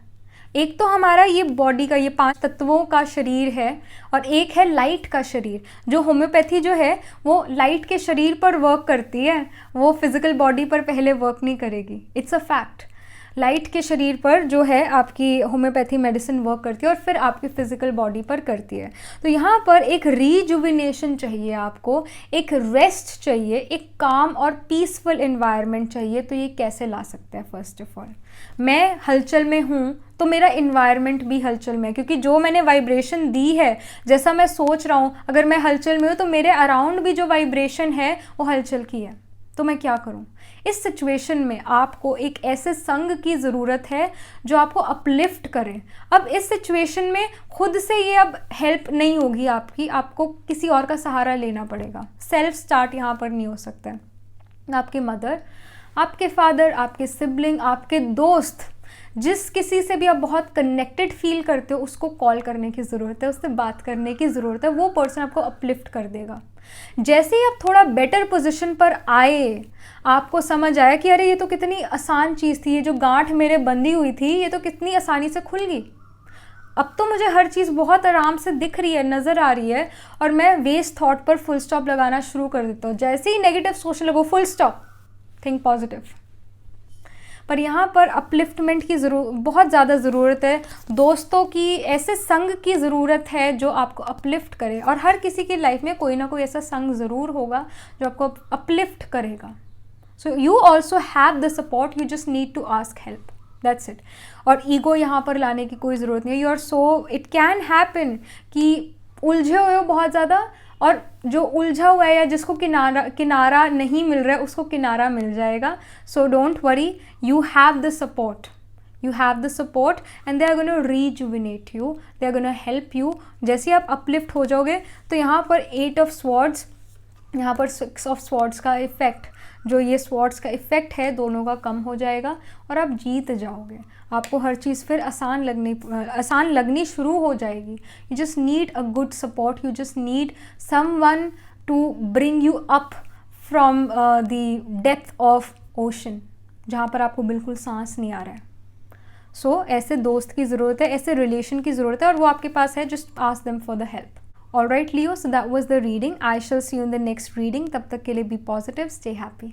एक तो हमारा ये बॉडी का ये 5 तत्वों का शरीर है, और एक है लाइट का शरीर। जो होम्योपैथी जो है वो लाइट के शरीर पर वर्क करती है, वो फिजिकल बॉडी पर पहले वर्क नहीं करेगी, इट्स अ फैक्ट। लाइट के शरीर पर जो है आपकी होम्योपैथी मेडिसिन वर्क करती है और फिर आपकी फिजिकल बॉडी पर करती है। तो यहाँ पर एक रीजुविनेशन चाहिए आपको, एक रेस्ट चाहिए, एक काम और पीसफुल एनवायरनमेंट चाहिए। तो ये कैसे ला सकते हैं? फर्स्ट ऑफ ऑल, मैं हलचल में हूँ तो मेरा इन्वायरमेंट भी हलचल में है, क्योंकि जो मैंने वाइब्रेशन दी है, जैसा मैं सोच रहा हूँ, अगर मैं हलचल में हूँ तो मेरे अराउंड भी जो वाइब्रेशन है वो हलचल की है। तो मैं क्या करूँ? इस सिचुएशन में आपको एक ऐसे संग की ज़रूरत है जो आपको अपलिफ्ट करे। अब इस सिचुएशन में खुद से ये अब हेल्प नहीं होगी आपकी, आपको किसी और का सहारा लेना पड़ेगा। सेल्फ स्टार्ट यहाँ पर नहीं हो सकता है। आपके मदर, आपके फादर, आपके सिबलिंग, आपके दोस्त, जिस किसी से भी आप बहुत कनेक्टेड फील करते हो उसको कॉल करने की ज़रूरत है, उससे बात करने की ज़रूरत है। वो पर्सन आपको अपलिफ्ट कर देगा। जैसे ही आप थोड़ा बेटर पोजीशन पर आए, आपको समझ आया कि अरे ये तो कितनी आसान चीज़ थी, ये जो गांठ मेरे बंधी हुई थी ये तो कितनी आसानी से खुल गई। अब तो मुझे हर चीज़ बहुत आराम से दिख रही है, नज़र आ रही है, और मैं वेस्ट थॉट पर फुल स्टॉप लगाना शुरू कर देता हूँ। जैसे ही नेगेटिव सोचने लगो, फुल स्टॉप, थिंक पॉजिटिव। पर यहाँ पर अपलिफ्टमेंट की बहुत ज़्यादा ज़रूरत है। दोस्तों की, ऐसे संग की ज़रूरत है जो आपको अपलिफ्ट करे। और हर किसी की लाइफ में कोई ना कोई ऐसा संग ज़रूर होगा जो आपको अपलिफ्ट करेगा। So you also have the support, you just need to ask help, that's it. और ईगो यहाँ पर लाने की कोई ज़रूरत नहीं है। You are so, it can happen कि उलझे हुए हो बहुत ज़्यादा, और जो उलझा हुआ है या जिसको किनारा नहीं मिल रहा है उसको किनारा मिल जाएगा। सो don't worry, you have the support, you have the support and they are going to rejuvenate you, they are going to help you। जैसे आप uplift हो जाओगे तो यहाँ पर 8 of swords, यहाँ पर 6 of swords का इफ़ेक्ट, जो ये स्वॉर्ड्स का इफ़ेक्ट है दोनों का कम हो जाएगा और आप जीत जाओगे। आपको हर चीज़ फिर आसान लगनी शुरू हो जाएगी। You just need a good support, you just need someone to bring you up from the depth of ocean, जहाँ पर आपको बिल्कुल सांस नहीं आ रहा है। सो ऐसे दोस्त की ज़रूरत है, ऐसे रिलेशन की ज़रूरत है, और वो आपके पास है। Just ask them for the help. Alright Leo, so that was the reading. I shall see you in the next reading. तब तक के लिए be positive, stay happy.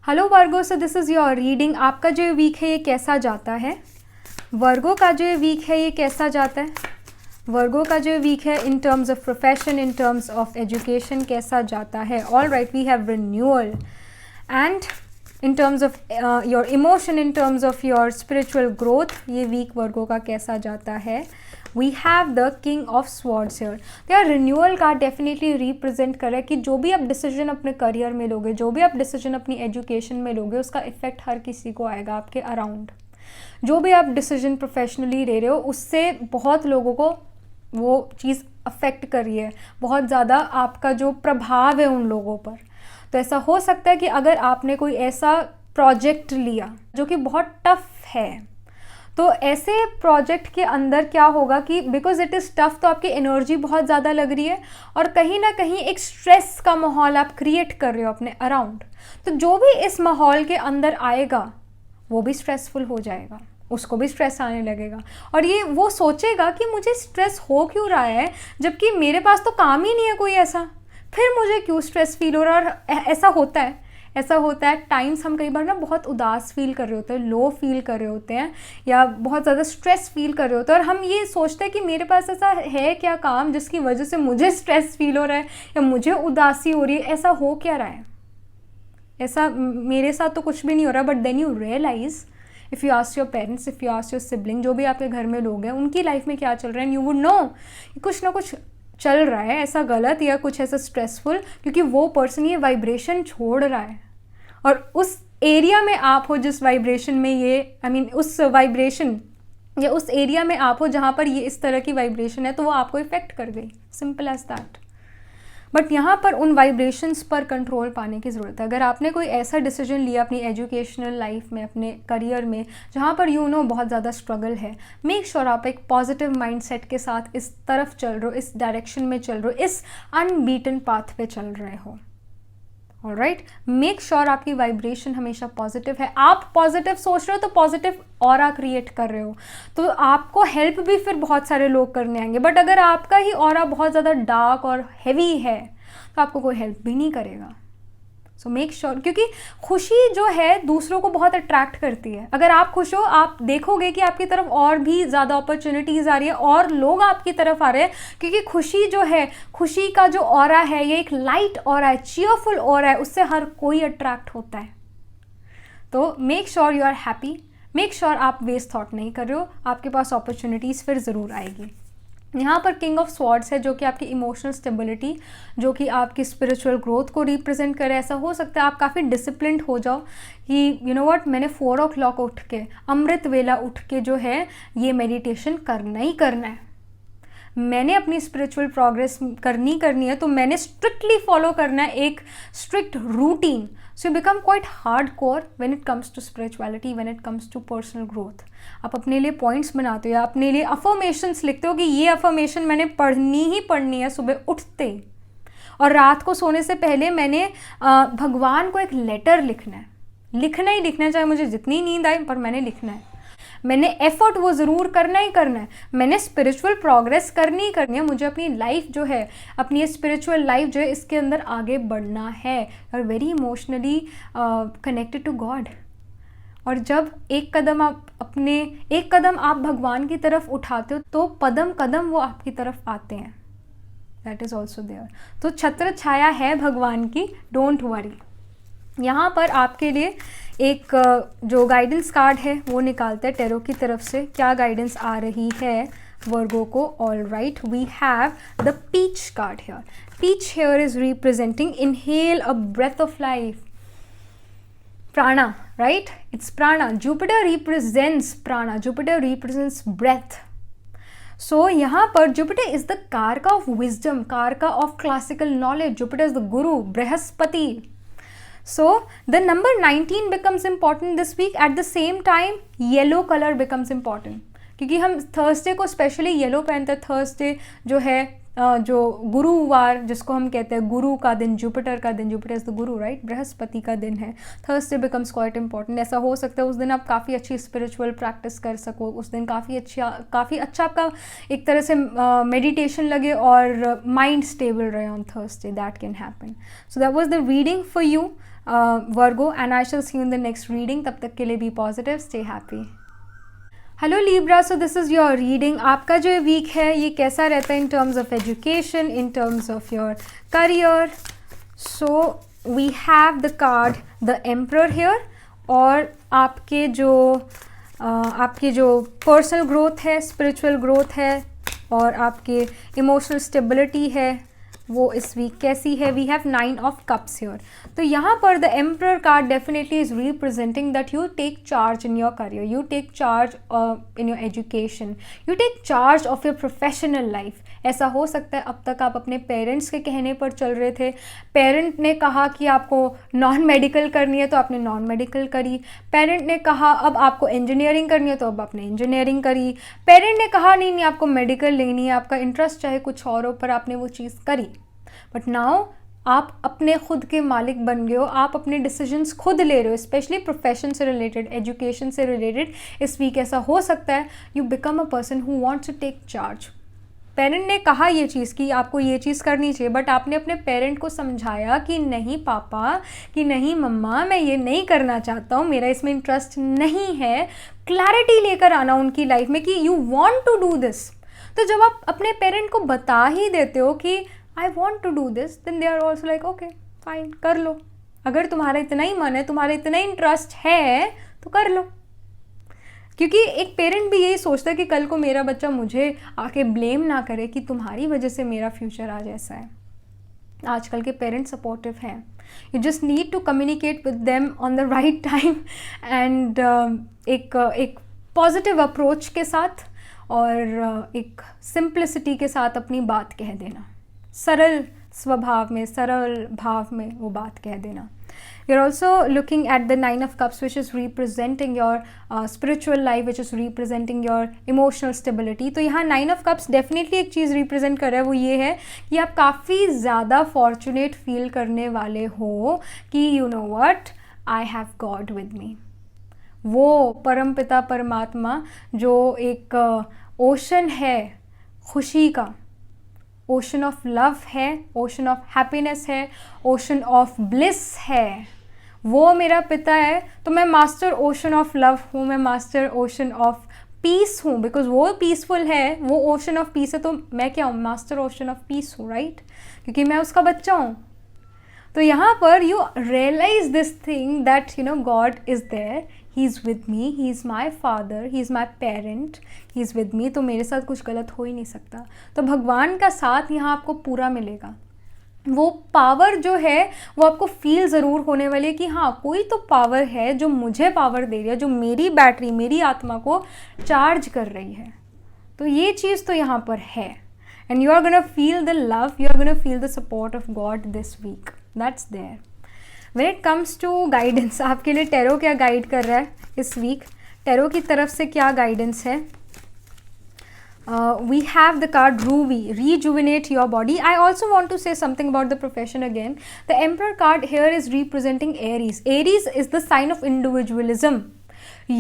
Hello Virgo, so this is your reading. आपका जो week है ये कैसा जाता है? वर्गो का जो वीक है ये कैसा जाता है? वर्गो का जो वीक है in terms of profession, in terms of education कैसा जाता है? Alright, we have renewal. And in terms of your emotion, in terms of your spiritual growth, ये वीक वर्गो का कैसा जाता है? We have the King of Swords here. यार renewal का डेफिनेटली रिप्रेजेंट कर रहा है कि जो भी आप डिसीजन अपने करियर में लोगे, जो भी आप डिसीजन अपनी एजुकेशन में लोगे, उसका इफेक्ट हर किसी को आएगा आपके अराउंड। जो भी आप डिसीजन प्रोफेशनली ले रहे हो उससे बहुत लोगों को वो चीज़ अफेक्ट कर रही है, बहुत ज़्यादा आपका जो प्रभाव है उन लोगों पर। तो ऐसा हो सकता है कि अगर आपने कोई ऐसा प्रोजेक्ट लिया जो कि बहुत टफ है, तो ऐसे प्रोजेक्ट के अंदर क्या होगा कि बिकॉज इट इज़ टफ, तो आपकी एनर्जी बहुत ज़्यादा लग रही है और कहीं ना कहीं एक स्ट्रेस का माहौल आप क्रिएट कर रहे हो अपने अराउंड। तो जो भी इस माहौल के अंदर आएगा वो भी स्ट्रेसफुल हो जाएगा, उसको भी स्ट्रेस आने लगेगा और ये वो सोचेगा कि मुझे स्ट्रेस हो क्यों रहा है जबकि मेरे पास तो काम ही नहीं है कोई ऐसा, फिर मुझे क्यों स्ट्रेस फील हो रहा है। और ऐसा होता है टाइम्स हम कई बार ना बहुत उदास फील कर रहे होते हैं, लो फील कर रहे होते हैं या बहुत ज़्यादा स्ट्रेस फील कर रहे होते हैं और हम ये सोचते हैं कि मेरे पास ऐसा है क्या काम जिसकी वजह से मुझे स्ट्रेस फील हो रहा है या मुझे उदासी हो रही है, ऐसा हो क्या रहा है, ऐसा मेरे साथ तो कुछ भी नहीं हो रहा। But then you realize, if you ask your parents, if you ask your sibling, जो भी आपके घर में लोग हैं उनकी लाइफ में क्या चल रहा है, एंड यू वुड नो कुछ ना कुछ चल रहा है ऐसा गलत या कुछ ऐसा स्ट्रेसफुल, क्योंकि वो पर्सन ये वाइब्रेशन छोड़ रहा है और उस एरिया में आप हो जिस वाइब्रेशन में ये उस वाइब्रेशन या उस एरिया में आप हो जहाँ पर ये इस तरह की वाइब्रेशन है, तो वो आपको इफेक्ट कर गई, सिंपल एज दैट। बट यहाँ पर उन वाइब्रेशंस पर कंट्रोल पाने की ज़रूरत है। अगर आपने कोई ऐसा डिसीजन लिया अपनी एजुकेशनल लाइफ में, अपने करियर में, जहाँ पर बहुत ज़्यादा स्ट्रगल है, मेक श्योर आप एक पॉजिटिव माइंडसेट के साथ इस तरफ चल रहे हो, इस डायरेक्शन में चल रहे हो, इस अनबीटन पाथ पे चल रहे हो। ऑलराइट, मेक श्योर आपकी वाइब्रेशन हमेशा पॉजिटिव है। आप पॉजिटिव सोच रहे हो तो पॉजिटिव ऑरा क्रिएट कर रहे हो, तो आपको हेल्प भी फिर बहुत सारे लोग करने आएंगे। बट अगर आपका ही ऑरा बहुत ज़्यादा डार्क और हैवी है तो आपको कोई हेल्प भी नहीं करेगा। सो मेक श्योर, क्योंकि खुशी जो है दूसरों को बहुत अट्रैक्ट करती है। अगर आप खुश हो, आप देखोगे कि आपकी तरफ और भी ज़्यादा अपॉर्चुनिटीज़ आ रही है और लोग आपकी तरफ आ रहे हैं, क्योंकि खुशी जो है, खुशी का जो ऑरा है, ये एक लाइट ऑरा है, चीयरफुल ऑरा है, उससे हर कोई अट्रैक्ट होता है। तो make sure you are happy, make sure आप वेस्ट थॉट नहीं कर रहे हो, आपके पास अपॉर्चुनिटीज़ फिर ज़रूर आएगी। यहाँ पर किंग ऑफ स्वॉर्ड्स है, जो कि आपकी इमोशनल स्टेबिलिटी, जो कि आपकी स्पिरिचुअल ग्रोथ को रिप्रेजेंट करे। ऐसा हो सकता है आप काफ़ी डिसिप्लिन्ड हो जाओ कि यू नो व्हाट, मैंने 4 o'clock उठ के, अमृत वेला उठ के जो है ये मेडिटेशन करना ही करना है, मैंने अपनी स्पिरिचुअल प्रोग्रेस करनी है, तो मैंने स्ट्रिक्टली फॉलो करना है एक strict routine. So you become quite hard core when it comes to spirituality, when it comes to personal growth. आप अपने लिए पॉइंट्स बनाते हो या अपने लिए अफर्मेशंस लिखते हो कि ये अफर्मेशन मैंने पढ़नी है सुबह उठते, और रात को सोने से पहले मैंने भगवान को एक लेटर लिखना ही लिखना है, चाहे मुझे जितनी नींद आए, पर मैंने लिखना है। मैंने एफर्ट वो ज़रूर करना ही करना है, मैंने स्पिरिचुअल प्रोग्रेस करनी ही करनी है, मुझे अपनी लाइफ जो है, अपनी स्पिरिचुअल लाइफ जो है, इसके अंदर आगे बढ़ना है, और very emotionally connected to God. और जब एक कदम आप भगवान की तरफ उठाते हो, तो कदम कदम वो आपकी तरफ आते हैं। That is also there. तो छत्र छाया है भगवान की, डोंट वरी। यहाँ पर आपके लिए एक जो गाइडेंस कार्ड है वो निकालते हैं टेरो की तरफ से, क्या गाइडेंस आ रही है वर्गो को। All right, we have the peach card here. Peach here is representing inhale a breath of life, prana, right? It's prana. Jupiter represents prana. Jupiter represents breath. So यहाँ पर Jupiter is the कारका of wisdom, कारका of classical knowledge. Jupiter is the guru, Brihaspati. So the number 19 becomes important this week. At the same time, yellow color becomes important. क्योंकि हम Thursday को specially yellow पहनते हैं। Thursday जो है जो गुरुवार जिसको हम कहते हैं गुरु का दिन, जुपिटर का दिन, Jupiter is the Guru right, Brihaspati का दिन है। Thursday becomes quite important. ऐसा हो सकता है उस दिन आप काफ़ी अच्छी स्पिरिचुअल प्रैक्टिस कर सको, उस दिन काफ़ी अच्छा आपका एक तरह से मेडिटेशन लगे और माइंड स्टेबल रहे on Thursday. That can happen. So that was the reading for you Virgo and I shall see you in the next reading. तब तक के लिए be positive, stay happy. Hello Libra, so this is your reading. आपका जो week है ये कैसा रहता है in terms of education, in terms of your career. So we have the card the emperor here, और आपके जो पर्सनल ग्रोथ है, स्पिरिचुअल ग्रोथ है, और आपके इमोशनल स्टेबिलिटी है वो इस वीक कैसी है। We have 9 of Cups here. तो यहाँ पर the emperor card definitely is representing that you take charge in your career, you take charge in your education, you take charge of your professional life. ऐसा हो सकता है अब तक आप अपने पेरेंट्स के कहने पर चल रहे थे, पेरेंट ने कहा कि आपको नॉन मेडिकल करनी है तो आपने नॉन मेडिकल करी, पेरेंट ने कहा अब आपको इंजीनियरिंग करनी है तो अब आपने इंजीनियरिंग करी, पेरेंट ने कहा नहीं आपको मेडिकल लेनी है, आपका इंटरेस्ट चाहे कुछ और हो पर आपने वो चीज़ करी। बट नाउ आप अपने खुद के मालिक बन गए हो, आप अपने डिसीजंस खुद ले रहे हो, स्पेशली प्रोफेशन से रिलेटेड, एजुकेशन से रिलेटेड। इस वीक ऐसा हो सकता है you become a person who wants to take charge. Parent ने कहा ये चीज़ कि आपको ये चीज़ करनी चाहिए, बट आपने अपने पेरेंट को समझाया कि नहीं पापा, कि नहीं मम्मा, मैं ये नहीं करना चाहता हूँ, मेरा इसमें इंटरेस्ट नहीं है। क्लैरिटी लेकर आना उनकी लाइफ में कि you want to do this. तो जब आप अपने पेरेंट को बता ही देते हो कि I want to do this, then they are also like okay fine, कर लो। अगर तुम्हारा इतना ही मन है, तुम्हारा इतना ही इंटरेस्ट है तो कर लो। क्योंकि एक पेरेंट भी यही सोचता है कि कल को मेरा बच्चा मुझे आके ब्लेम ना करे कि तुम्हारी वजह से मेरा फ्यूचर आज ऐसा है। आजकल के पेरेंट्स सपोर्टिव हैं, you just need to communicate with them on the right time and एक पॉजिटिव अप्रोच के साथ और एक सिंप्लिसिटी के साथ अपनी बात कह देना, सरल स्वभाव में, सरल भाव में वो बात कह देना। You're also looking at the 9 of Cups, which is representing your spiritual life, which is representing your emotional stability. तो यहाँ 9 of Cups definitely एक चीज़ represent कर रहा है, वो ये है कि आप काफ़ी ज़्यादा fortunate feel करने वाले हो कि you know what, I have God with me। वो परमपिता परमात्मा जो एक ओशन है खुशी का, ओशन ऑफ लव है, ओशन ऑफ हैप्पीनेस है, ओशन ऑफ ब्लिस है, वो मेरा पिता है। तो मैं मास्टर ओशन ऑफ लव हूँ, मैं मास्टर ओशन ऑफ पीस हूँ, बिकॉज वो पीसफुल है, वो ओशन ऑफ पीस है, तो मैं क्या हूँ, मास्टर ओशन ऑफ पीस हूँ, राइट, क्योंकि मैं उसका बच्चा हूँ। तो यहाँ पर you realise this thing that you know God is there, he is with me, he is my father, he is my parent, he is with me, तो मेरे साथ कुछ गलत हो ही नहीं सकता। तो भगवान का साथ यहाँ आपको पूरा मिलेगा। वो पावर जो है वो आपको फील ज़रूर होने वाली है कि हाँ कोई तो पावर है जो मुझे पावर दे रही है, जो मेरी बैटरी, मेरी आत्मा को चार्ज कर रही है। तो ये चीज़ तो यहाँ पर है। And you are gonna feel the love, you are gonna feel the support of God this week, that's there. When it comes to guidance, आपके लिए टैरो क्या गाइड कर रहा है इस वीक, टैरो की तरफ से क्या गाइडेंस है? We have the card Ruby, rejuvenate your body. I also want to say something about the profession again. The Emperor card here is representing Aries. Aries is the sign of individualism.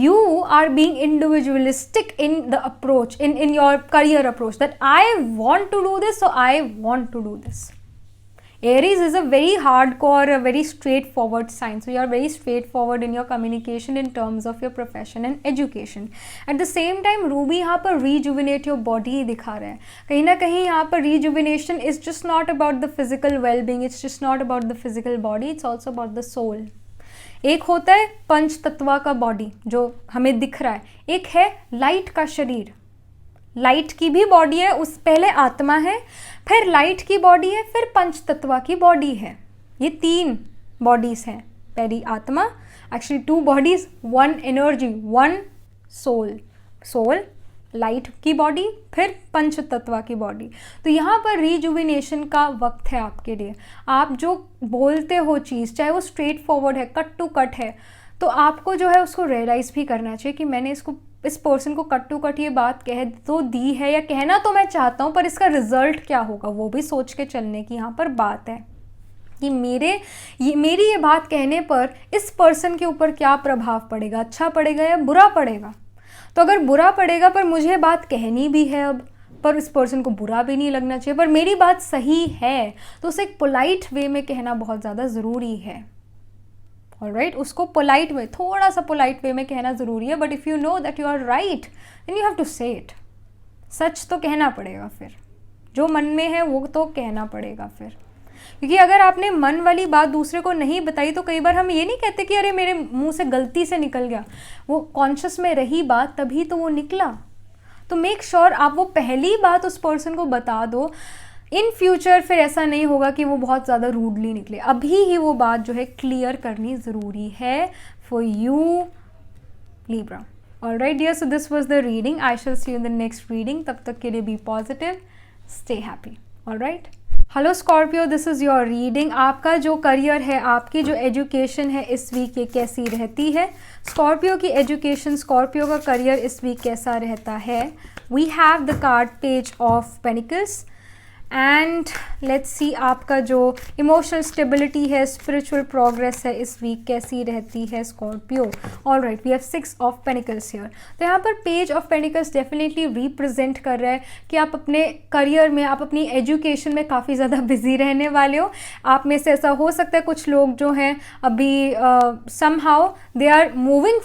You are being individualistic in the approach, in your career approach, that I want to do this, so I want to do this. Aries is a very hardcore, a very straightforward sign. So you are very straightforward in your communication in terms of your profession and education. At the same time, Ruby यहाँ पर rejuvenate your body दिखा रहा है। कहीं ना कहीं यहाँ पर rejuvenation is just not about the physical well-being. It's just not about the physical body. It's also about the soul. एक होता है पंच तत्वा का बॉडी जो हमें दिख रहा है, एक है लाइट का शरीर। लाइट की भी बॉडी है, उस पहले आत्मा है, फिर लाइट की बॉडी है, फिर पंच तत्वा की बॉडी है। ये 3 बॉडीज हैं, पहली आत्मा, actually 2 bodies, 1 energy, 1 soul, soul light की बॉडी, फिर पंच तत्वा की बॉडी। तो यहाँ पर रिजुविनेशन का वक्त है आपके लिए। आप जो बोलते हो चीज़, चाहे वो स्ट्रेट फॉरवर्ड है, कट टू कट है, तो आपको जो है उसको रियलाइज़ भी करना चाहिए कि मैंने इस पर्सन को कट टू कट ये बात कह तो दी है, या कहना तो मैं चाहता हूँ, पर इसका रिजल्ट क्या होगा वो भी सोच के चलने की यहाँ पर बात है कि मेरी ये बात कहने पर इस पर्सन के ऊपर क्या प्रभाव पड़ेगा, अच्छा पड़ेगा या बुरा पड़ेगा। तो अगर बुरा पड़ेगा पर मुझे बात कहनी भी है अब, पर इस पर्सन को बुरा भी नहीं लगना चाहिए, पर मेरी बात सही है, तो उसे एक पोलाइट वे में कहना बहुत ज़्यादा ज़रूरी है। ऑलराइट, उसको पोलाइट वे, थोड़ा सा पोलाइट वे में कहना ज़रूरी है, but if you know that you are right then you have to say it. सच तो कहना पड़ेगा, फिर जो मन में है वो तो कहना पड़ेगा फिर, क्योंकि अगर आपने मन वाली बात दूसरे को नहीं बताई तो कई बार हम ये नहीं कहते कि अरे मेरे मुंह से गलती से निकल गया, वो कॉन्शियस में रही बात तभी तो वो निकला। तो मेक श्योर आप वो पहली बात उस पर्सन को बता दो, इन फ्यूचर फिर ऐसा नहीं होगा कि वो बहुत ज़्यादा रूडली निकले। अभी ही वो बात जो है क्लियर करनी ज़रूरी है for you Libra. All right dear, so this was the reading. I shall see you in the next reading. तब तक के लिए be positive, stay happy. All right, hello Scorpio, this is your reading. आपका जो करियर है, आपकी जो एजुकेशन है इस वीक ये कैसी रहती है? स्कॉर्पियो की एजुकेशन, स्कॉर्पियो का करियर इस वीक कैसा रहता है? We have the card page of pentacles and let's see आपका जो इमोशनल स्टेबिलिटी है, स्पिरिचुअल प्रोग्रेस है इस वीक कैसी रहती है Scorpio? All right, we have 6 of pentacles here. तो यहाँ पर page of pentacles definitely represent कर रहा है कि आप अपने करियर में, आप अपनी एजुकेशन में काफ़ी ज़्यादा बिजी रहने वाले हो। आप में से ऐसा हो सकता है कुछ लोग जो हैं अभी somehow they are moving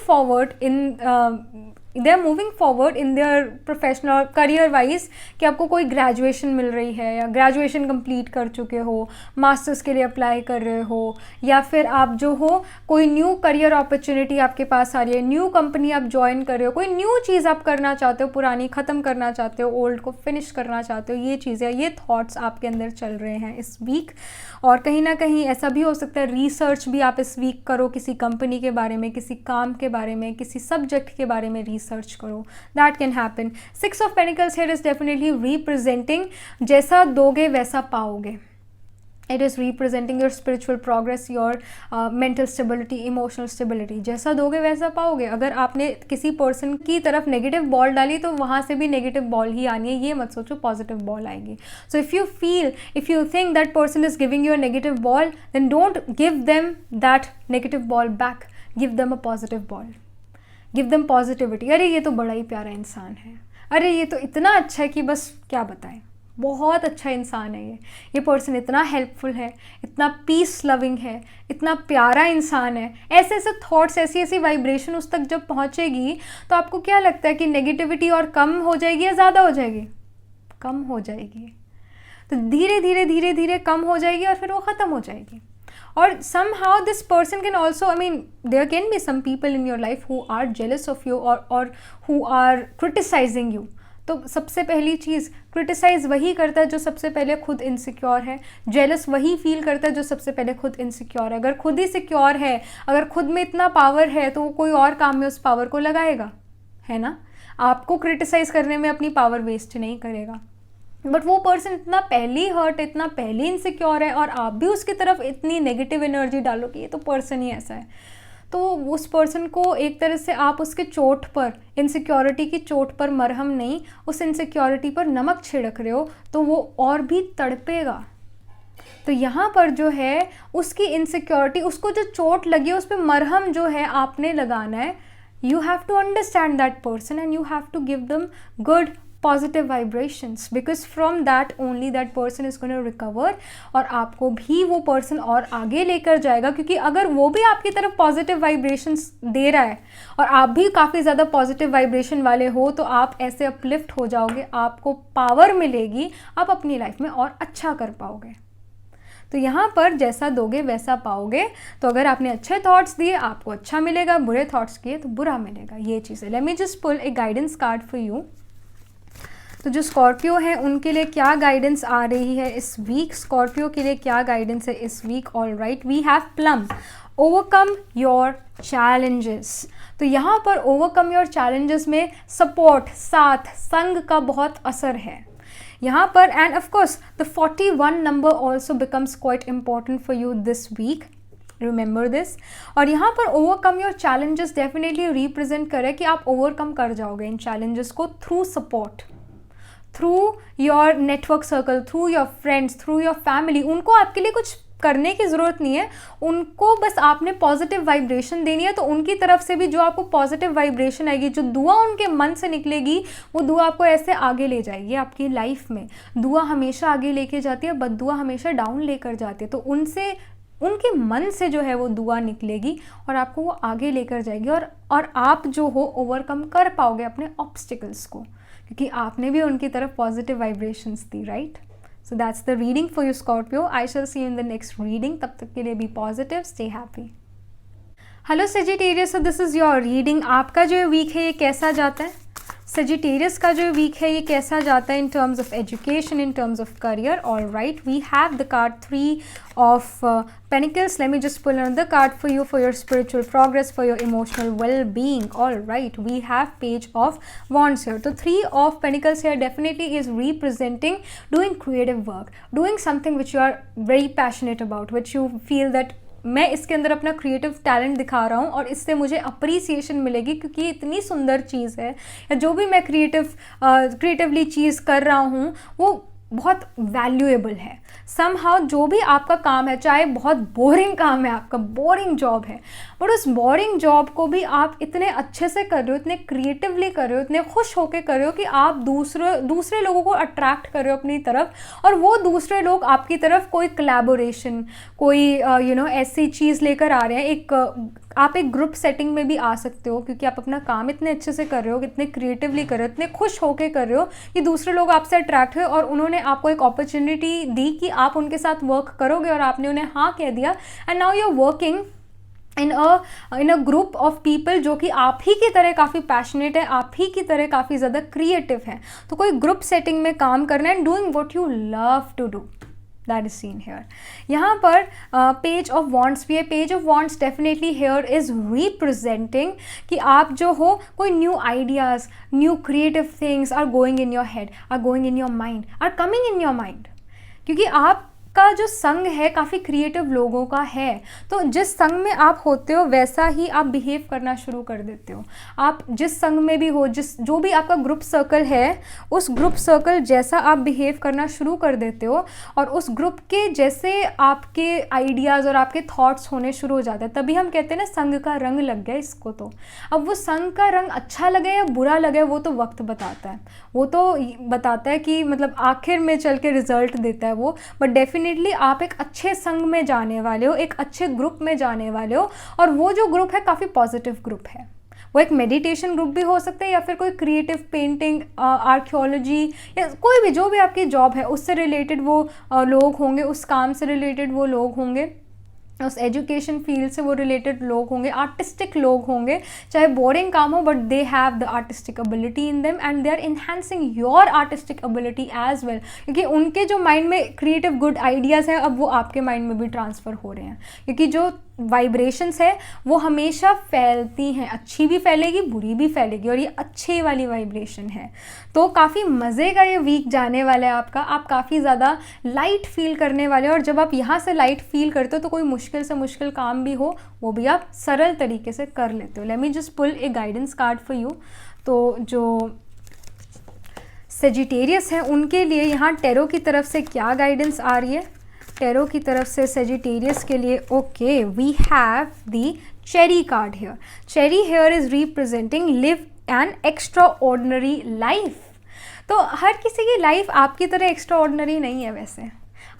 forward in their professional career wise, कि आपको कोई ग्रेजुएशन मिल रही है या ग्रेजुएशन कंप्लीट कर चुके हो, मास्टर्स के लिए अप्लाई कर रहे हो, या फिर आप जो हो कोई न्यू करियर अपॉर्चुनिटी आपके पास आ रही है, न्यू कंपनी आप ज्वाइन कर रहे हो, कोई न्यू चीज़ आप करना चाहते हो, पुरानी ख़त्म करना चाहते हो, ओल्ड को फिनिश करना चाहते हो, ये चीज़ें, ये थॉट्स आपके अंदर चल रहे हैं इस वीक। और कहीं ना कहीं ऐसा भी हो सकता है रिसर्च भी आप इस वीक करो, किसी कंपनी के बारे में, किसी काम के बारे में, किसी सब्जेक्ट के बारे में रिसर्च करो, that can happen. 6 of pentacles here is definitely representing जैसा दोगे वैसा पाओगे। It is representing your spiritual progress, your mental stability, emotional stability. जैसा दोगे वैसा पाओगे। अगर आपने किसी पर्सन की तरफ नेगेटिव बॉल डाली तो वहाँ से भी नेगेटिव बॉल ही आनी है, ये मत सोचो पॉजिटिव बॉल आएगी। So if you think that person is giving you a negative ball, then don't give them that negative ball back, give them a positive ball, give them positivity. अरे ये तो बड़ा ही प्यारा इंसान है, अरे ये तो इतना अच्छा है कि बस क्या बताएं, बहुत अच्छा इंसान है ये पर्सन इतना हेल्पफुल है, इतना पीस लविंग है, इतना प्यारा इंसान है। ऐसे ऐसे थॉट्स, ऐसी ऐसी वाइब्रेशन उस तक जब पहुँचेगी तो आपको क्या लगता है कि नेगेटिविटी और कम हो जाएगी या ज़्यादा हो जाएगी? कम हो जाएगी। तो धीरे धीरे धीरे धीरे कम हो जाएगी और फिर वो ख़त्म हो जाएगी। और somehow this person can also, I mean, there can be some people in your life who are jealous of you or who are criticizing you. तो सबसे पहली चीज़, क्रिटिसाइज वही करता है जो सबसे पहले खुद इनसिक्योर है, जेलस वही फील करता है जो सबसे पहले खुद इनसिक्योर है। अगर खुद ही सिक्योर है, अगर खुद में इतना पावर है, तो वो कोई और काम में उस पावर को लगाएगा, है ना? आपको क्रिटिसाइज करने में अपनी पावर वेस्ट नहीं करेगा। बट वो पर्सन इतना पहली हर्ट, इतना पहली इनसिक्योर है और आप भी उसकी तरफ इतनी नेगेटिव एनर्जी डालो कि ये तो पर्सन ही ऐसा है, तो उस पर्सन को एक तरह से आप उसके चोट पर, इनसिक्योरिटी की चोट पर मरहम नहीं, उस इनसिक्योरिटी पर नमक छिड़क रहे हो, तो वो और भी तड़पेगा। तो यहाँ पर जो है उसकी इनसिक्योरिटी, उसको जो चोट लगी है उस पर मरहम जो है आपने लगाना है। You have to understand that person and you have to give them good positive vibrations, because from that only that person is going to recover और आपको भी वो person और आगे लेकर जाएगा। क्योंकि अगर वो भी आपकी तरफ positive vibrations दे रहा है और आप भी काफ़ी ज़्यादा positive vibration वाले हो, तो आप ऐसे uplift हो जाओगे, आपको power मिलेगी, आप अपनी लाइफ में और अच्छा कर पाओगे। तो यहाँ पर जैसा दोगे वैसा पाओगे। तो अगर आपने अच्छे थॉट्स दिए आपको अच्छा मिलेगा, बुरे थॉट्स किए तो बुरा मिलेगा, ये चीज़ है। Let me just pull a guidance card for you. तो जो स्कॉर्पियो है उनके लिए क्या गाइडेंस आ रही है इस वीक, स्कॉर्पियो के लिए क्या गाइडेंस है इस week? All right, we have plum, overcome your challenges. तो यहाँ पर ओवरकम योर चैलेंजेस में सपोर्ट, साथ, संग का बहुत असर है यहाँ पर। And of course the 41 number also becomes quite important for you this week, remember this. और यहाँ पर overcome your challenges definitely represent करे कि आप ओवरकम कर जाओगे इन चैलेंजेस को through support, through your network circle, through your friends, through your family. उनको आपके लिए कुछ करने की ज़रूरत नहीं है, उनको बस आपने पॉजिटिव वाइब्रेशन देनी है। तो उनकी तरफ से भी जो आपको पॉजिटिव वाइब्रेशन आएगी, जो दुआ उनके मन से निकलेगी, वो दुआ आपको ऐसे आगे ले जाएगी आपकी लाइफ में। दुआ हमेशा आगे लेके जाती है, बद्दुआ हमेशा डाउन लेकर जाती है। तो उनसे, उनके मन से जो है वो दुआ निकलेगी और आपको वो आगे लेकर जाएगी और आप जो हो ओवरकम कर पाओगे अपने ऑब्स्टिकल्स को, क्योंकि आपने भी उनकी तरफ पॉजिटिव वाइब्रेशंस दी, right? So that's the reading for you Scorpio. I shall see you in the next reading. तब तक के लिए be positive, stay happy. Hello Sagittarius, so this is your reading. आपका जो वीक है ये कैसा जाता है? सेजिटेरियस का जो वीक है ये कैसा जाता है in terms of education, in terms of career? All right, we have the card 3 of Pentacles. Let me just pull another card for you for your spiritual progress, for your emotional well-being. All right, we have Page of Wands here. So 3 of Pentacles here definitely is representing doing creative work, doing something which you are very passionate about, which you feel that मैं इसके अंदर अपना creative talent दिखा रहा हूँ और इससे मुझे अप्रिसिएशन मिलेगी क्योंकि ये इतनी सुंदर चीज़ है, या जो भी मैं क्रिएटिवली चीज़ कर रहा हूँ वो बहुत वैल्यूएबल है। समहाउ जो भी आपका काम है, चाहे बहुत बोरिंग काम है, आपका बोरिंग जॉब है, बट उस बोरिंग जॉब को भी आप इतने अच्छे से कर रहे हो, इतने क्रिएटिवली कर रहे हो, इतने खुश होकर कर रहे हो कि आप दूसरे लोगों को अट्रैक्ट कर रहे हो अपनी तरफ, और वो दूसरे लोग आपकी तरफ कोई कोलैबोरेशन, कोई ऐसी चीज़ लेकर आ रहे हैं। आप एक ग्रुप सेटिंग में भी आ सकते हो क्योंकि आप अपना काम इतने अच्छे से कर रहे हो, इतने क्रिएटिवली कर रहे हो, इतने खुश होकर कर रहे हो कि दूसरे लोग आपसे अट्रैक्ट हुए और उन्होंने आपको एक अपॉर्चुनिटी दी कि आप उनके साथ वर्क करोगे और आपने उन्हें हाँ कह दिया। And now you are working in a group of people जो कि आप ही की तरह काफ़ी पैशनेट है, आप ही की तरह काफ़ी ज़्यादा क्रिएटिव है। तो कोई ग्रुप सेटिंग में काम करना है, doing what you love to do, that is seen here. यहाँ पर पेज ऑफ वॉन्ड्स भी है। Page of wands definitely here is representing कि आप जो हो कोई new ideas, new creative things are going in your head, are going in your mind, are coming in your mind, क्योंकि आप आपका जो संग है काफ़ी क्रिएटिव लोगों का है, तो जिस संग में आप होते हो वैसा ही आप बिहेव करना शुरू कर देते हो। आप जिस संग में भी हो, जो भी आपका ग्रुप सर्कल है, उस ग्रुप सर्कल जैसा आप बिहेव करना शुरू कर देते हो और उस ग्रुप के जैसे आपके आइडियाज़ और आपके थॉट्स होने शुरू हो जाते हैं। तभी हम कहते हैं ना संग का रंग लग गया इसको। तो अब वो संग का रंग अच्छा लगे या बुरा लगे वो तो वक्त बताता है, वो तो बताता है कि मतलब आखिर में चल के रिजल्ट देता है वो। बट डेफिनेटली आप एक अच्छे संग में जाने वाले हो, एक अच्छे ग्रुप में जाने वाले हो, और वो जो ग्रुप है काफ़ी पॉजिटिव ग्रुप है। वो एक मेडिटेशन ग्रुप भी हो सकता है या फिर कोई क्रिएटिव पेंटिंग, आर्कियोलॉजी, या कोई भी जो भी आपकी जॉब है उससे रिलेटेड वो लोग होंगे, उस काम से रिलेटेड वो लोग होंगे, उस एजुकेशन फील्ड से वो रिलेटेड लोग होंगे, आर्टिस्टिक लोग होंगे। चाहे बोरिंग काम हो but they have the artistic ability in them and they are enhancing your artistic ability as well, क्योंकि उनके जो माइंड में क्रिएटिव गुड आइडियाज़ हैं अब वो आपके माइंड में भी ट्रांसफ़र हो रहे हैं, क्योंकि जो वाइब्रेशंस है वो हमेशा फैलती हैं, अच्छी भी फैलेगी बुरी भी फैलेगी, और ये अच्छे वाली वाइब्रेशन है। तो काफ़ी मज़े का ये वीक जाने वाला है आपका। आप काफ़ी ज़्यादा लाइट फील करने वाले हो, और जब आप यहाँ से लाइट फील करते हो तो कोई मुश्किल से मुश्किल काम भी हो वो भी आप सरल तरीके से कर लेते हो। Let me just pull a guidance card for you. तो जो सेजिटेरियस हैं उनके लिए यहाँ टेरो की तरफ से क्या गाइडेंस आ रही है? टेरो की तरफ से सेजिटेरियस के लिए okay, we have the cherry card here. Cherry here is representing live an extraordinary life. तो हर किसी की लाइफ आपकी तरह एक्स्ट्रा ऑर्डिनरी नहीं है। वैसे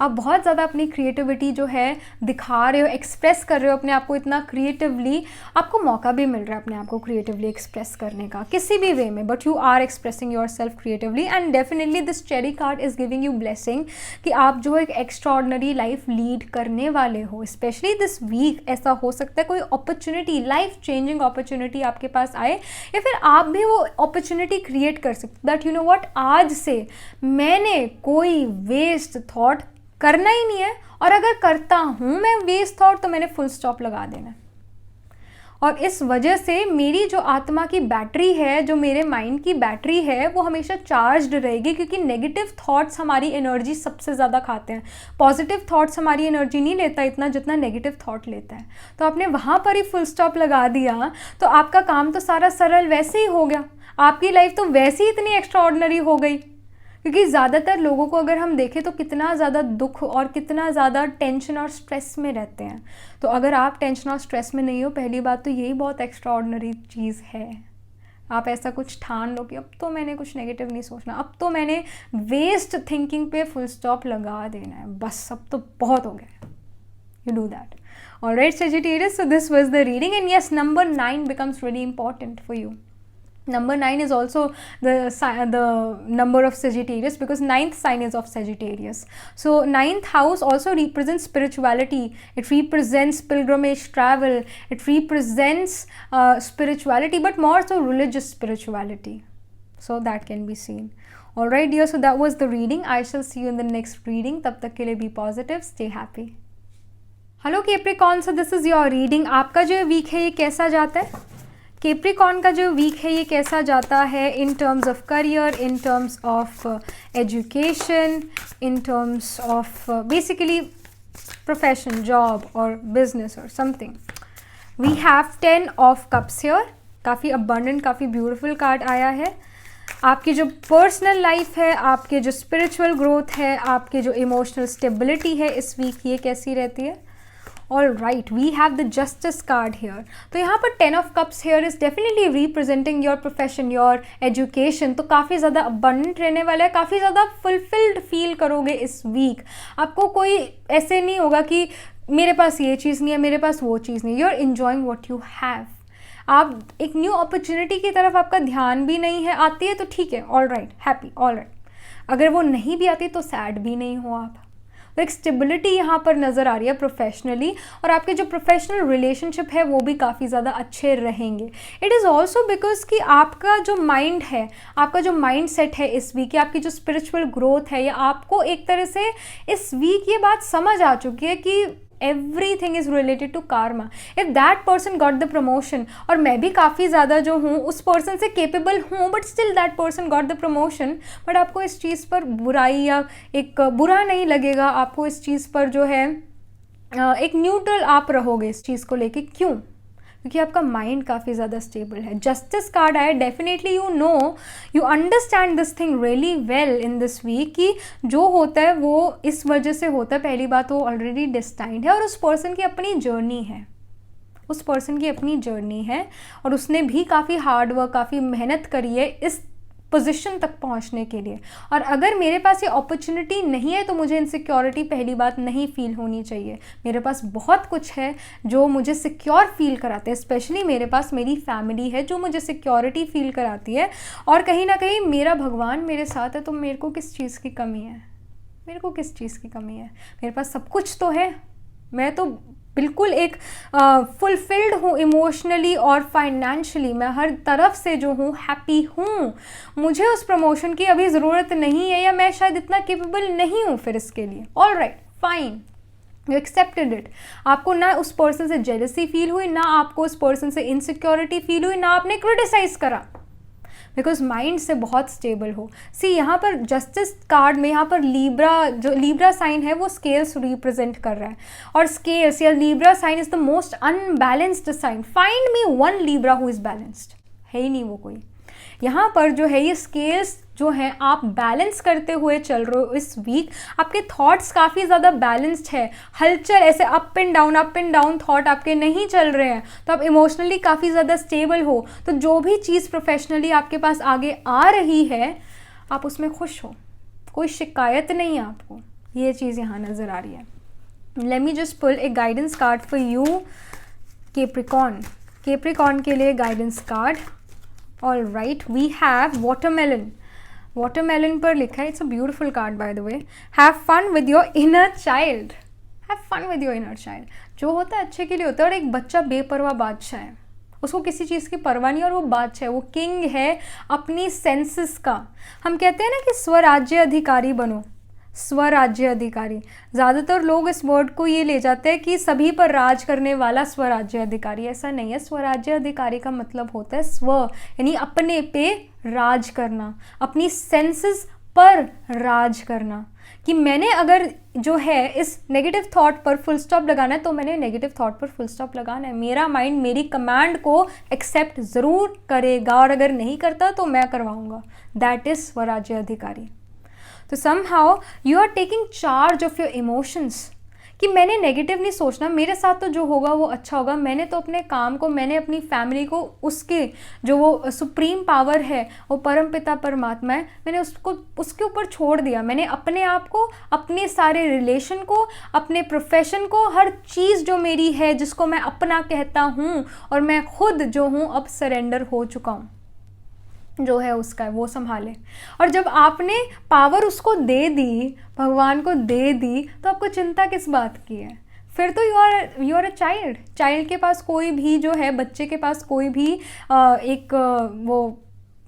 आप बहुत ज़्यादा अपनी क्रिएटिविटी जो है दिखा रहे हो, एक्सप्रेस कर रहे हो अपने आप को इतना क्रिएटिवली, आपको मौका भी मिल रहा है अपने आप को क्रिएटिवली एक्सप्रेस करने का किसी भी वे में, but you are expressing yourself creatively and definitely this cherry card is giving you blessing कि आप जो एक एक्स्ट्रा ऑर्डिनरी लाइफ लीड करने वाले हो। स्पेशली दिस वीक ऐसा हो सकता है कोई अपॉर्चुनिटी, लाइफ चेंजिंग अपॉर्चुनिटी आपके पास आए, या फिर आप भी वो अपॉर्चुनिटी क्रिएट कर सकते दैट यू नो व्हाट, आज से मैंने कोई वेस्ट थॉट करना ही नहीं है, और अगर करता हूँ मैं वेस्ट थॉट तो मैंने फुल स्टॉप लगा देना। और इस वजह से मेरी जो आत्मा की बैटरी है, जो मेरे माइंड की बैटरी है, वो हमेशा चार्ज्ड रहेगी, क्योंकि नेगेटिव थॉट्स हमारी एनर्जी सबसे ज़्यादा खाते हैं। पॉजिटिव थॉट्स हमारी एनर्जी नहीं लेता इतना जितना नेगेटिव थॉट लेता है। तो आपने वहाँ पर ही फुल स्टॉप लगा दिया तो आपका काम तो सारा सरल वैसे ही हो गया, आपकी लाइफ तो वैसे ही इतनी एक्स्ट्रा ऑर्डिनरी हो गई। क्योंकि ज़्यादातर लोगों को अगर हम देखें तो कितना ज़्यादा दुख और कितना ज़्यादा टेंशन और स्ट्रेस में रहते हैं। तो अगर आप टेंशन और स्ट्रेस में नहीं हो, पहली बात तो यही बहुत एक्स्ट्रा ऑर्डिनरी चीज़ है। आप ऐसा कुछ ठान लो कि अब तो मैंने कुछ नेगेटिव नहीं सोचना, अब तो मैंने वेस्ट थिंकिंग पे फुल स्टॉप लगा देना है, बस अब तो बहुत हो गया। You do that. Alright, Sagittarius, so this was the reading, and yes, number 9 becomes really important for you. Number 9 is also the number of Sagittarius, because 9th sign is of Sagittarius. So 9th house also represents spirituality. It represents pilgrimage travel. It represents spirituality, but more so religious spirituality. So that can be seen. Alright dear, so that was the reading. I shall see you in the next reading. तब तक के लिए be positive, stay happy. Hello Capricorn, so this is your reading. आपका जो week है ये कैसा जाता है? कैप्रिकॉर्न का जो वीक है ये कैसा जाता है in terms of career, in terms of education, in terms of basically profession, job और बिजनेस और something. We have 10 of cups here. काफ़ी अबंडेंट, काफ़ी ब्यूटीफुल कार्ड आया है। आपकी जो पर्सनल लाइफ है, आपके जो स्पिरिचुअल ग्रोथ है, आपके जो इमोशनल स्टेबिलिटी है इस वीक, ये कैसी रहती है? All right, we have the justice card here. तो यहाँ पर 10 of cups here is definitely representing your profession, your education. तो काफ़ी ज़्यादा अबंडेंट रहने वाला है, काफ़ी ज़्यादा फुलफिल्ड फील करोगे इस वीक। आपको कोई ऐसे नहीं होगा कि मेरे पास ये चीज़ नहीं है, मेरे पास वो चीज़ नहीं। You are enjoying what you have. आप एक न्यू अपॉर्चुनिटी की तरफ आपका ध्यान भी नहीं है, आती है तो ठीक है, all right, happy, all right. अगर वो नहीं भी आती तो सैड भी नहीं हो आप। तो एक स्टेबिलिटी यहाँ पर नज़र आ रही है प्रोफेशनली, और आपके जो प्रोफेशनल रिलेशनशिप है वो भी काफ़ी ज़्यादा अच्छे रहेंगे। इट इज़ ऑल्सो बिकॉज कि आपका जो माइंड है, आपका जो माइंड सेट है इस वीक, या आपकी जो स्पिरिचुअल ग्रोथ है, या आपको एक तरह से इस वीक ये बात समझ आ चुकी है कि everything is related to karma. If that person got the promotion और मैं भी काफ़ी ज़्यादा जो हूँ उस पर्सन से केपेबल हूँ, but still that person got the promotion, but आपको इस चीज़ पर बुराई या एक बुरा नहीं लगेगा, आपको इस चीज़ पर जो है एक न्यूट्रल आप रहोगे इस चीज़ को लेके। क्यों? क्योंकि आपका माइंड काफ़ी ज़्यादा स्टेबल है। जस्टिस कार्ड आया, definitely you know, you understand this thing really well in this week कि जो होता है वो इस वजह से होता है। पहली बात, वो ऑलरेडी डिस्टाइंड है और उस पर्सन की अपनी जर्नी है, उस पर्सन की अपनी जर्नी है और उसने भी काफ़ी हार्ड वर्क, काफ़ी मेहनत करी है इस पोजीशन तक पहुंचने के लिए। और अगर मेरे पास ये अपॉर्चुनिटी नहीं है तो मुझे इनसिक्योरिटी पहली बात नहीं फील होनी चाहिए। मेरे पास बहुत कुछ है जो मुझे सिक्योर फील कराते हैं, स्पेशली मेरे पास मेरी फैमिली है जो मुझे सिक्योरिटी फील कराती है, और कहीं ना कहीं मेरा भगवान मेरे साथ है, तो मेरे को किस चीज़ की कमी है? मेरे को किस चीज़ की कमी है? मेरे पास सब कुछ तो है। मैं तो बिल्कुल एक फुलफिल्ड हूँ इमोशनली और फाइनेंशियली, मैं हर तरफ से जो हूँ हैप्पी हूँ। मुझे उस प्रमोशन की अभी ज़रूरत नहीं है, या मैं शायद इतना केपेबल नहीं हूँ फिर इसके लिए। All right, fine, you accepted it. आपको ना उस पर्सन से जेलसी फील हुई, ना आपको उस पर्सन से इनसिक्योरिटी फील हुई, ना आपने क्रिटिसाइज करा, बिकॉज माइंड से बहुत स्टेबल हो। सी यहाँ पर जस्टिस कार्ड में यहाँ पर लीब्रा, जो लीब्रा साइन है वो स्केल्स रिप्रेजेंट कर रहा है, और स्केल्स या Libra sign is the most unbalanced sign. Find me one Libra who is balanced, है ही नहीं वो कोई। यहाँ पर जो है ये स्केल्स जो हैं आप बैलेंस करते हुए चल रहे हो इस वीक। आपके थॉट्स काफ़ी ज़्यादा बैलेंस्ड है, हलचल ऐसे अप एंड डाउन थॉट आपके नहीं चल रहे हैं, तो आप इमोशनली काफ़ी ज़्यादा स्टेबल हो। तो जो भी चीज़ प्रोफेशनली आपके पास आगे आ रही है आप उसमें खुश हो, कोई शिकायत नहीं है आपको, ये चीज़ यहाँ नज़र आ रही है। Let me just pull a guidance card for you Capricorn. Capricorn के लिए guidance card. All right, we have watermelon. Watermelon पर लिखा है, it's a beautiful card by the way, have fun with your inner child. Have fun with your inner child, जो होता है अच्छे के लिए होता है। और एक बच्चा बेपरवाह बादशाह है, उसको किसी चीज़ की परवाह नहीं, और वो बादशाह है, वो किंग है अपनी सेंसेस का। हम कहते हैं ना कि स्वराज्य अधिकारी बनो, स्वराज्य अधिकारी। ज़्यादातर लोग इस वर्ड को ये ले जाते हैं कि सभी पर राज करने वाला स्वराज्य अधिकारी, ऐसा नहीं है। स्वराज्य अधिकारी का मतलब होता है स्व, यानी अपने पे राज करना, अपनी सेंसेस पर राज करना। कि मैंने अगर जो है इस नेगेटिव थॉट पर फुल स्टॉप लगाना है तो मैंने नेगेटिव थॉट पर फुल स्टॉप लगाना है। मेरा माइंड मेरी कमांड को एक्सेप्ट ज़रूर करेगा, और अगर नहीं करता तो मैं करवाऊंगा। दैट इज़ स्वराज्य अधिकारी। तो somehow you are taking charge of your emotions, कि मैंने नेगेटिव नहीं सोचना, मेरे साथ तो जो होगा वो अच्छा होगा। मैंने तो अपने काम को, मैंने अपनी फैमिली को, उसके जो वो सुप्रीम पावर है, वो परमपिता परमात्मा है, मैंने उसको उसके ऊपर छोड़ दिया। मैंने अपने आप को, अपने सारे रिलेशन को, अपने प्रोफेशन को, हर चीज़ जो मेरी है जिसको मैं अपना कहता हूँ, और मैं खुद जो हूँ अब सरेंडर हो चुका हूँ, जो है उसका वो संभाले। और जब आपने पावर उसको दे दी, भगवान को दे दी, तो आपको चिंता किस बात की है? फिर तो you are a child. Child के पास कोई भी जो है, बच्चे के पास कोई भी वो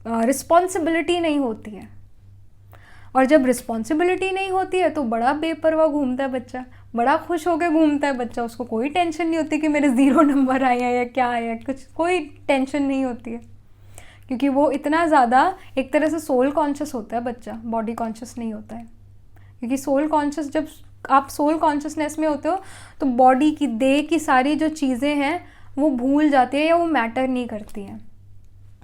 रिस्पॉन्सिबिलिटी नहीं होती है। और जब रिस्पॉन्सिबिलिटी नहीं होती है तो बड़ा बेपरवाह घूमता है बच्चा, बड़ा खुश होकर घूमता है बच्चा। उसको कोई टेंशन नहीं होती कि मेरे 0 नंबर आए हैं या क्या आया, कुछ कोई टेंशन नहीं होती है, क्योंकि वो इतना ज़्यादा एक तरह से सोल कॉन्शियस होता है बच्चा, बॉडी कॉन्शियस नहीं होता है। क्योंकि सोल कॉन्शियस, जब आप सोल कॉन्शियसनेस में होते हो तो बॉडी की, देह की सारी जो चीज़ें हैं वो भूल जाती है या वो मैटर नहीं करती हैं।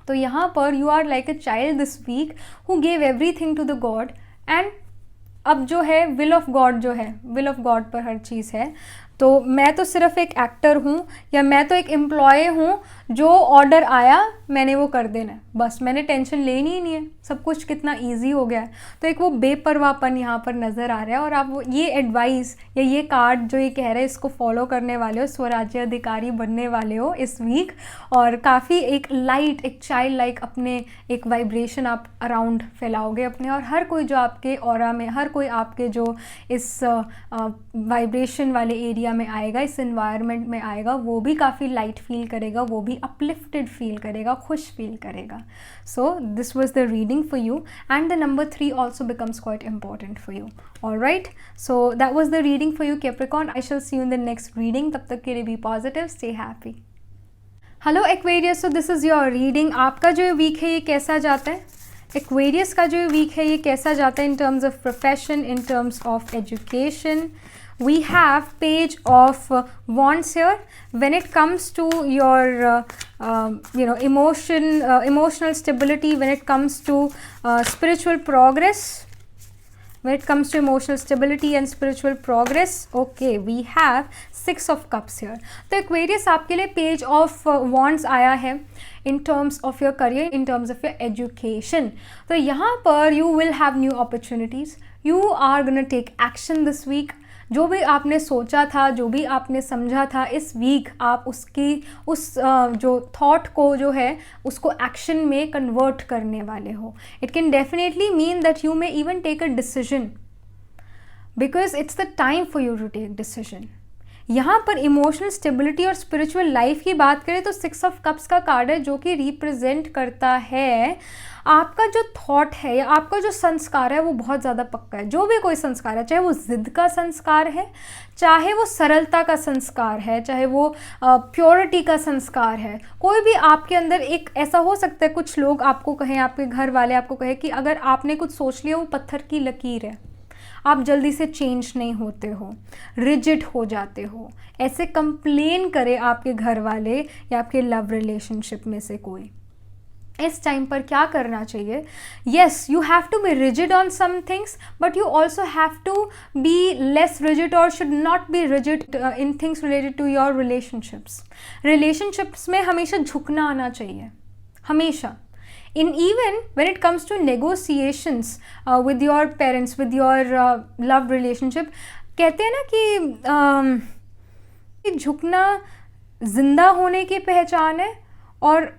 तो यहाँ पर you are like a child this week who gave everything to the God, and अब जो है विल ऑफ गॉड, जो है विल ऑफ गॉड पर हर चीज़ है। तो मैं तो सिर्फ एक एक्टर हूँ, या मैं तो एक एम्प्लॉय हूँ, जो ऑर्डर आया मैंने वो कर देना है, बस मैंने टेंशन लेनी ही नहीं है, सब कुछ कितना इजी हो गया है। तो एक वो बेपरवाहपन यहाँ पर नज़र आ रहा है। और आप वो ये एडवाइस या ये कार्ड जो ये कह रहे हैं, इसको फॉलो करने वाले हो, स्वराज्य अधिकारी बनने वाले हो इस वीक, और काफ़ी एक लाइट, एक चाइल्ड लाइक अपने एक वाइब्रेशन आप अराउंड फैलाओगे अपने, और हर कोई जो आपके ऑरा में, हर कोई आपके जो इस वाइब्रेशन वाले एरिया में आएगा, इस एनवायरनमेंट में आएगा, वो भी काफ़ी लाइट फील करेगा, वो भी अपलिफ्टेड फील करेगा, खुश फील करेगा. So this was the reading for you and the number 3 also becomes quite important for you. All right, so that was the reading for you Capricorn. I shall see you in the next reading. तब तक के लिए be positive, stay happy. Hello Aquarius, so this is your reading. आपका जो week है ये कैसा जाता है? एक्वेरियस का जो वीक है ये कैसा जाता है in terms of profession, in terms of education? We have page of wands here. When it comes to your emotional stability, when it comes to spiritual progress, when it comes to emotional stability and spiritual progress, okay, we have 6 of cups here. तो Aquarius आपके लिए page of wands आया है in terms of your career, in terms of your education. तो यहाँ पर you will have new opportunities. You are gonna take action this week. जो भी आपने सोचा था, जो भी आपने समझा था, इस वीक आप उस जो थॉट को जो है उसको एक्शन में कन्वर्ट करने वाले हो. It can definitely mean that you may even take a decision because it's the time for you to take decision. यहाँ पर इमोशनल स्टेबिलिटी और स्पिरिचुअल लाइफ की बात करें तो 6 ऑफ कप्स का कार्ड है जो कि रिप्रेजेंट करता है आपका जो थॉट है या आपका जो संस्कार है वो बहुत ज़्यादा पक्का है. जो भी कोई संस्कार है, चाहे वो ज़िद का संस्कार है, चाहे वो सरलता का संस्कार है, चाहे वो प्योरिटी का संस्कार है, कोई भी आपके अंदर एक ऐसा हो सकता है. कुछ लोग आपको कहें, आपके घर वाले आपको कहें कि अगर आपने कुछ सोच लिया वो पत्थर की लकीर है, आप जल्दी से चेंज नहीं होते हो, रिजिड हो जाते हो, ऐसे कंप्लेन करे आपके घर वाले या आपके लव रिलेशनशिप में से कोई. इस टाइम पर क्या करना चाहिए? Yes, you have to be rigid on some things but you also have to be less rigid और should not be rigid in things related to your relationships. Relationships में हमेशा झुकना आना चाहिए, हमेशा. In even when it comes to negotiations with your parents, with your love relationship, कहते हैं ना कि झुकना जिंदा होने की पहचान है और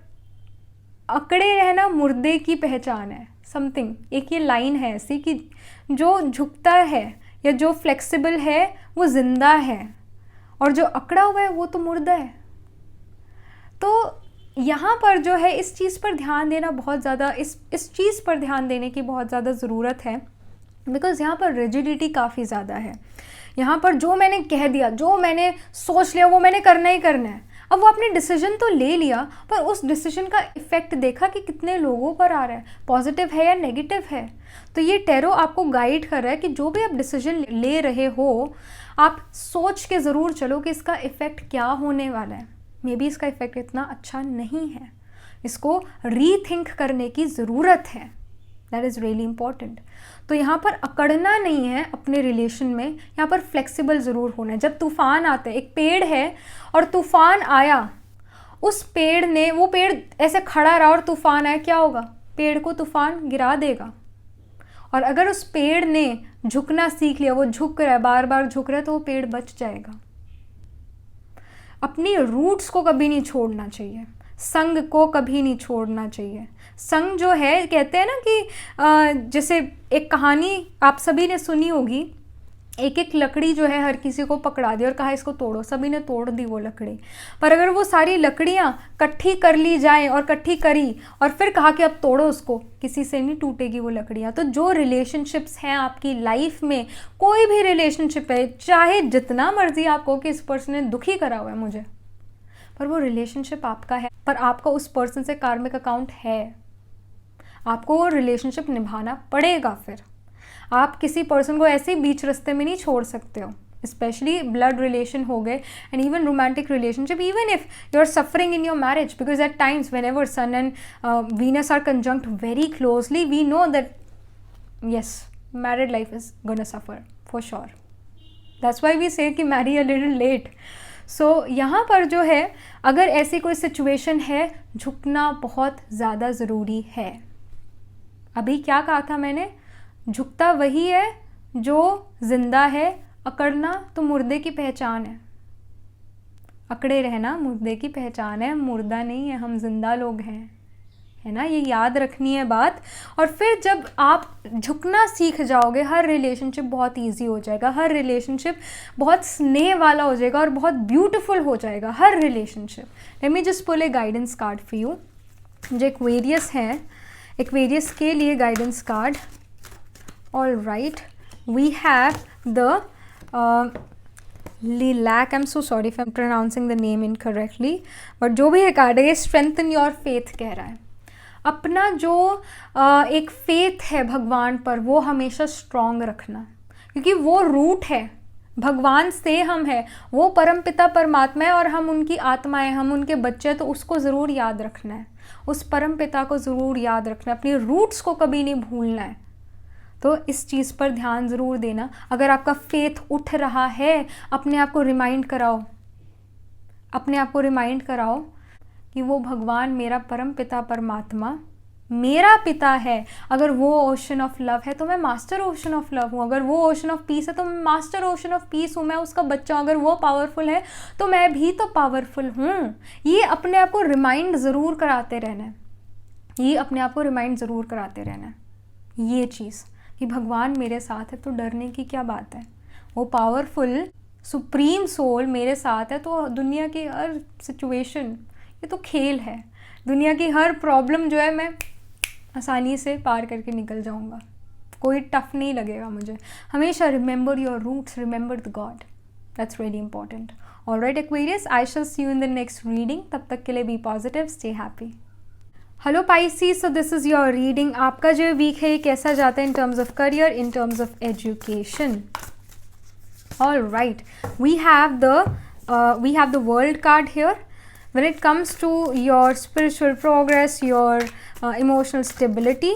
अकड़े रहना मुर्दे की पहचान है. समथिंग एक ये लाइन है ऐसी कि जो झुकता है या जो फ्लेक्सिबल है वो जिंदा है और जो अकड़ा हुआ है वो तो मुर्दा है. तो यहाँ पर जो है इस चीज़ पर ध्यान देना बहुत ज़्यादा, इस चीज़ पर ध्यान देने की बहुत ज़्यादा ज़रूरत है बिकॉज़ यहाँ पर रिजिडिटी काफ़ी ज़्यादा है. यहाँ पर जो मैंने कह दिया, जो मैंने सोच लिया वो मैंने करना ही करना है. अब वो आपने डिसीजन तो ले लिया पर उस डिसीजन का इफ़ेक्ट देखा कि कितने लोगों पर आ रहा है, पॉजिटिव है या नेगेटिव है. तो ये टैरो आपको गाइड कर रहा है कि जो भी आप डिसीजन ले रहे हो आप सोच के ज़रूर चलो कि इसका इफ़ेक्ट क्या होने वाला है. मे बी इसका इफ़ेक्ट इतना अच्छा नहीं है, इसको रीथिंक करने की ज़रूरत है. That is really important. तो यहाँ पर अकड़ना नहीं है अपने रिलेशन में, यहाँ पर फ्लेक्सिबल ज़रूर होना है. जब तूफ़ान आते हैं, एक पेड़ है और तूफ़ान आया, उस पेड़ ने, वो पेड़ ऐसे खड़ा रहा और तूफ़ान आया, क्या होगा? पेड़ को तूफ़ान गिरा देगा. और अगर उस पेड़ ने झुकना सीख लिया, वो झुक रहा है, बार बार झुक रहा है, तो वो पेड़ बच जाएगा. अपनी रूट्स को कभी नहीं छोड़ना चाहिए, संग को कभी नहीं छोड़ना चाहिए. संग जो है, कहते हैं ना कि जैसे एक कहानी आप सभी ने सुनी होगी, एक एक लकड़ी जो है हर किसी को पकड़ा दी और कहा इसको तोड़ो, सभी ने तोड़ दी वो लकड़ी. पर अगर वो सारी लकड़ियाँ इकट्ठी कर ली जाए और इकट्ठी करी और फिर कहा कि अब तोड़ो उसको, किसी से नहीं टूटेगी वो लकड़ियाँ. तो जो रिलेशनशिप्स हैं आपकी लाइफ में, कोई भी रिलेशनशिप है, चाहे जितना मर्जी आपको कि इस पर्सन ने दुखी करा हुआ है मुझे, पर वो रिलेशनशिप आपका है, पर आपका उस पर्सन से कार्मिक अकाउंट है. आपको वो रिलेशनशिप निभाना पड़ेगा. फिर आप किसी पर्सन को ऐसे ही बीच रास्ते में नहीं छोड़ सकते हो. स्पेशली ब्लड रिलेशन हो गए and even romantic relationship, even if you are suffering in your marriage, because at times whenever sun and Venus are conjunct very closely, we know that yes, married life is gonna suffer for sure. That's why we say कि marry a little late. So यहाँ पर जो है, अगर ऐसी कोई situation है, झुकना बहुत ज़्यादा ज़रूरी है. अभी क्या कहा था मैंने? झुकता वही है जो जिंदा है, अकड़ना तो मुर्दे की पहचान है. अकड़े रहना मुर्दे की पहचान है, मुर्दा नहीं है, हम जिंदा लोग हैं, है ना. ये याद रखनी है बात. और फिर जब आप झुकना सीख जाओगे, हर रिलेशनशिप बहुत इजी हो जाएगा, हर रिलेशनशिप बहुत स्नेह वाला हो जाएगा और बहुत ब्यूटीफुल हो जाएगा हर relationship. Let me just pull a guidance card for you. जो एक्वेरियस हैं, एक्वेरियस के लिए guidance card. All right, we have the lilac. I am so sorry if I am pronouncing the name incorrectly, but जो भी है card है, ये strengthen your faith कह रहा है. अपना जो एक फेथ है भगवान पर, वो हमेशा स्ट्रॉन्ग रखना, क्योंकि वो रूट है. भगवान से हम है, वो परमपिता परमात्मा है और हम उनकी आत्माएं, हम उनके बच्चे. तो उसको ज़रूर याद रखना है, उस परमपिता को ज़रूर याद रखना है, अपनी रूट्स को कभी नहीं भूलना है. तो इस चीज़ पर ध्यान ज़रूर देना. अगर आपका फेथ उठ रहा है, अपने आप को रिमाइंड कराओ, अपने आप को रिमाइंड कराओ कि वो भगवान मेरा परम पिता परमात्मा मेरा पिता है. अगर वो ओशन ऑफ लव है तो मैं मास्टर ओशन ऑफ लव हूँ. अगर वो ओशन ऑफ पीस है तो मैं मास्टर ओशन ऑफ पीस हूँ. मैं उसका बच्चा. अगर वो पावरफुल है तो मैं भी तो पावरफुल हूँ. ये अपने आप को रिमाइंड ज़रूर कराते रहना है, ये अपने आप को रिमाइंड ज़रूर कराते रहना है. ये चीज़ कि भगवान मेरे साथ है तो डरने की क्या बात है. वो पावरफुल सुप्रीम सोल मेरे साथ है तो दुनिया की हर सिचुएशन, ये तो खेल है, दुनिया की हर प्रॉब्लम जो है मैं आसानी से पार करके निकल जाऊंगा. कोई टफ नहीं लगेगा मुझे. हमेशा remember your roots, remember the God. That's really important. Alright Aquarius, I shall see you in the next reading. तब तक के लिए be positive, stay happy. Hello Pisces, so this is your reading. आपका जो वीक है ये कैसा जाता है in terms of career, in terms of education. All right, we have the world card here. When it comes to your spiritual progress, your emotional stability,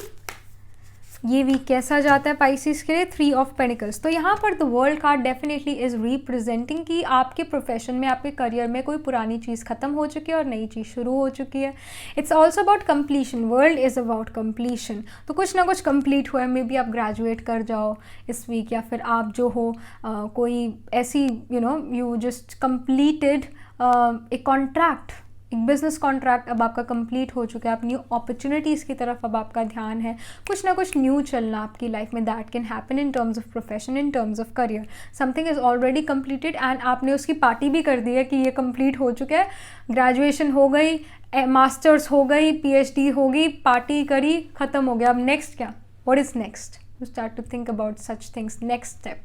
ये week कैसा जाता है पाइसिस के लिए. 3 ऑफ पेनिकल्स. तो यहाँ पर the world card definitely is representing कि आपके प्रोफेशन में, आपके करियर में कोई पुरानी चीज़ ख़त्म हो चुकी है और नई चीज़ शुरू हो चुकी है. It's also about completion. World is about completion. तो कुछ ना कुछ कंप्लीट हुआ है. मे बी आप ग्रेजुएट कर जाओ इस वीक, या फिर आप जो हो कोई ऐसी यू जस्ट कंप्लीटेड एक कॉन्ट्रैक्ट, एक बिजनेस कॉन्ट्रैक्ट अब आपका कंप्लीट हो चुका है. आप न्यू अपॉर्चुनिटीज़ की तरफ अब आपका ध्यान है. कुछ ना कुछ न्यू चलना आपकी लाइफ में. That can happen in terms of profession, in terms of career. Something is already completed and आपने उसकी पार्टी भी कर दी है कि ये कंप्लीट हो चुका है. ग्रेजुएशन हो गई, मास्टर्स हो गई, PhD हो गई, पार्टी करी, ख़त्म हो गया. अब नेक्स्ट क्या? What is next? You start to think about such things. Next step.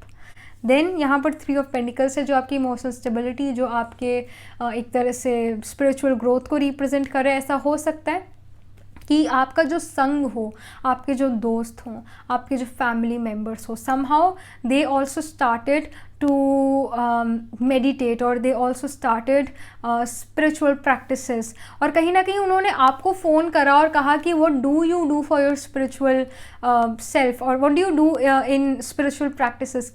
Then यहाँ पर 3 ऑफ पेंटिकल्स है, जो आपकी इमोशनल स्टेबिलिटी, जो आपके एक तरह से स्पिरिचुअल ग्रोथ को रिप्रेजेंट कर रहा है. ऐसा हो सकता है कि आपका जो संग हो, आपके जो दोस्त हों, आपके जो फैमिली मेम्बर्स हो, somehow they also started to meditate और they also started spiritual practices. और कहीं ना कहीं उन्होंने आपको फ़ोन करा और कहा कि what do you do for your spiritual self, और what do you do in spiritual practices.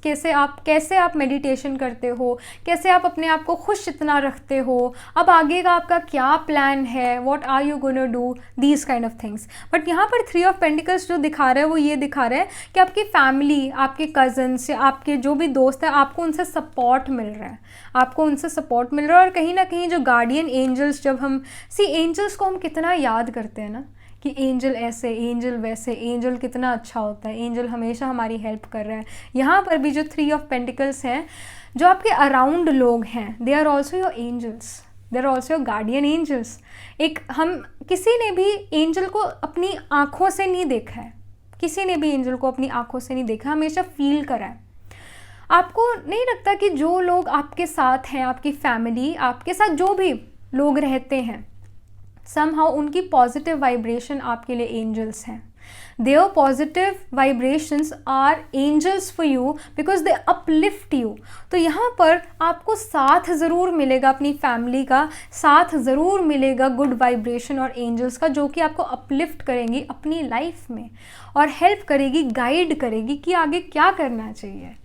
कैसे आप मेडिटेशन करते हो, कैसे आप अपने आप को खुश इतना रखते हो, अब आगे का आपका क्या प्लान है, what are you gonna do, these kind of things. But यहाँ पर 3 ऑफ पेंटिकल्स जो दिखा रहा है वो ये दिखा रहा है कि आपकी फैमिली, आपके कजन्स या आपके जो भी दोस्त हैं, आपको उनसे सपोर्ट मिल रहा है, आपको उनसे सपोर्ट मिल रहा है. और कहीं ना कहीं जो गार्डियन एंजल्स, जब हम एंजल्स को हम कितना याद करते हैं ना, कि एंजल ऐसे, एंजल वैसे, एंजल कितना अच्छा होता है, एंजल हमेशा हमारी हेल्प कर रहा है. यहाँ पर भी जो 3 ऑफ पेंटिकल्स हैं, जो आपके अराउंड लोग हैं, they are also your angels, they are also your guardian angels. हम किसी ने भी एंजल को अपनी आँखों से नहीं देखा है, किसी ने भी एंजल को अपनी आँखों से नहीं देखा, हमेशा फील करा है. आपको नहीं लगता कि जो लोग आपके साथ हैं, आपकी फैमिली, आपके साथ जो भी लोग रहते हैं, समहाउ उनकी पॉजिटिव वाइब्रेशन आपके लिए एंजल्स हैं. Their positive vibrations are angels for you because they uplift you. तो यहाँ पर आपको साथ ज़रूर मिलेगा, अपनी फैमिली का साथ ज़रूर मिलेगा, गुड वाइब्रेशन और एंजल्स का, जो कि आपको अपलिफ्ट करेंगी अपनी लाइफ में और हेल्प करेगी, गाइड करेगी कि आगे क्या करना चाहिए.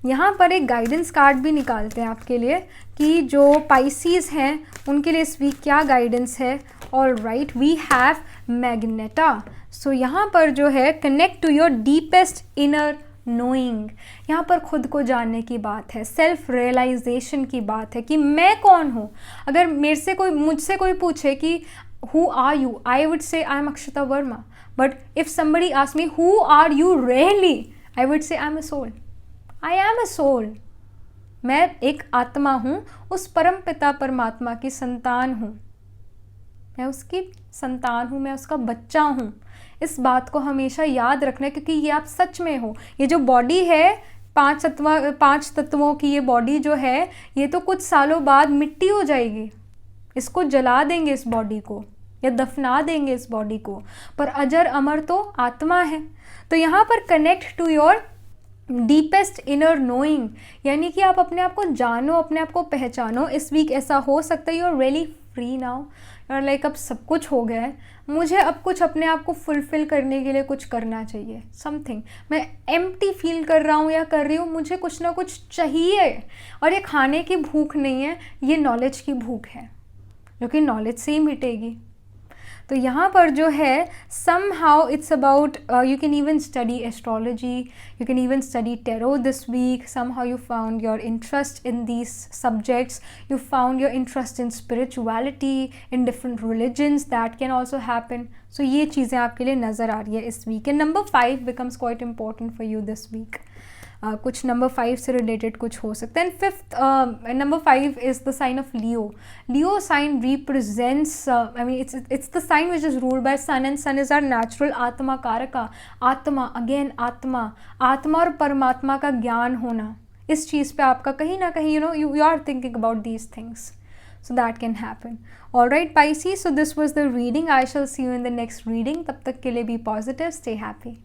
यहाँ पर एक गाइडेंस कार्ड भी निकालते हैं आपके लिए कि जो पाइसीज़ हैं उनके लिए इस वीक क्या गाइडेंस है. All right, we have magenta. So यहाँ पर जो है connect to your deepest inner knowing. यहाँ पर खुद को जानने की बात है, सेल्फ रियलाइजेशन की बात है कि मैं कौन हूँ. अगर मुझसे कोई पूछे कि who are you, I would say I am Akshata Verma. But if somebody ask me who are you really, I would say I am a soul. I am a soul. मैं एक आत्मा हूँ, उस परम पिता परमात्मा की संतान हूँ. मैं उसकी संतान हूँ, मैं उसका बच्चा हूँ। इस बात को हमेशा याद रखना है, क्योंकि ये आप सच में हो। ये जो बॉडी है, 5 तत्वों की ये बॉडी जो है, ये तो कुछ सालों बाद मिट्टी हो जाएगी। इसको जला देंगे इस बॉडी को, या दफना देंगे इस बॉडी को, पर अजर अमर तो आत्मा है। तो यहाँ पर connect to your deepest inner knowing, यानी कि आप अपने आप को जानो, अपने आप को पहचानो। इस वीक ऐसा हो सकता है you are really free now, और लाइक अब सब कुछ हो गया है, मुझे अब कुछ अपने आप को फुलफ़िल करने के लिए कुछ करना चाहिए। समथिंग, मैं एम्प्टी फील कर रहा हूँ या कर रही हूँ, मुझे कुछ ना कुछ चाहिए। और ये खाने की भूख नहीं है, ये नॉलेज की भूख है, जो कि नॉलेज से ही मिटेगी। तो यहाँ पर जो है somehow it's about you can even study astrology, you can even study tarot this week. Somehow you found your interest in these subjects, you found your interest in spirituality, in different religions. That can also happen. So ये चीज़ें आपके लिए नज़र आ रही है इस week. And number 5 becomes quite important for you this week. कुछ नंबर 5 से रिलेटेड कुछ हो सकता है। And fifth, number 5 is the sign of Leo. Leo sign represents, I mean it's the sign which is ruled by sun, and sun is our natural atma karaka. आत्मा, again आत्मा, आत्मा और परमात्मा का ज्ञान होना, इस चीज़ पे आपका कहीं ना कहीं you are thinking about these things. So that can happen. Alright Pisces, so this was the reading. I shall see you in the next reading. तब तक के लिए be positive, stay happy.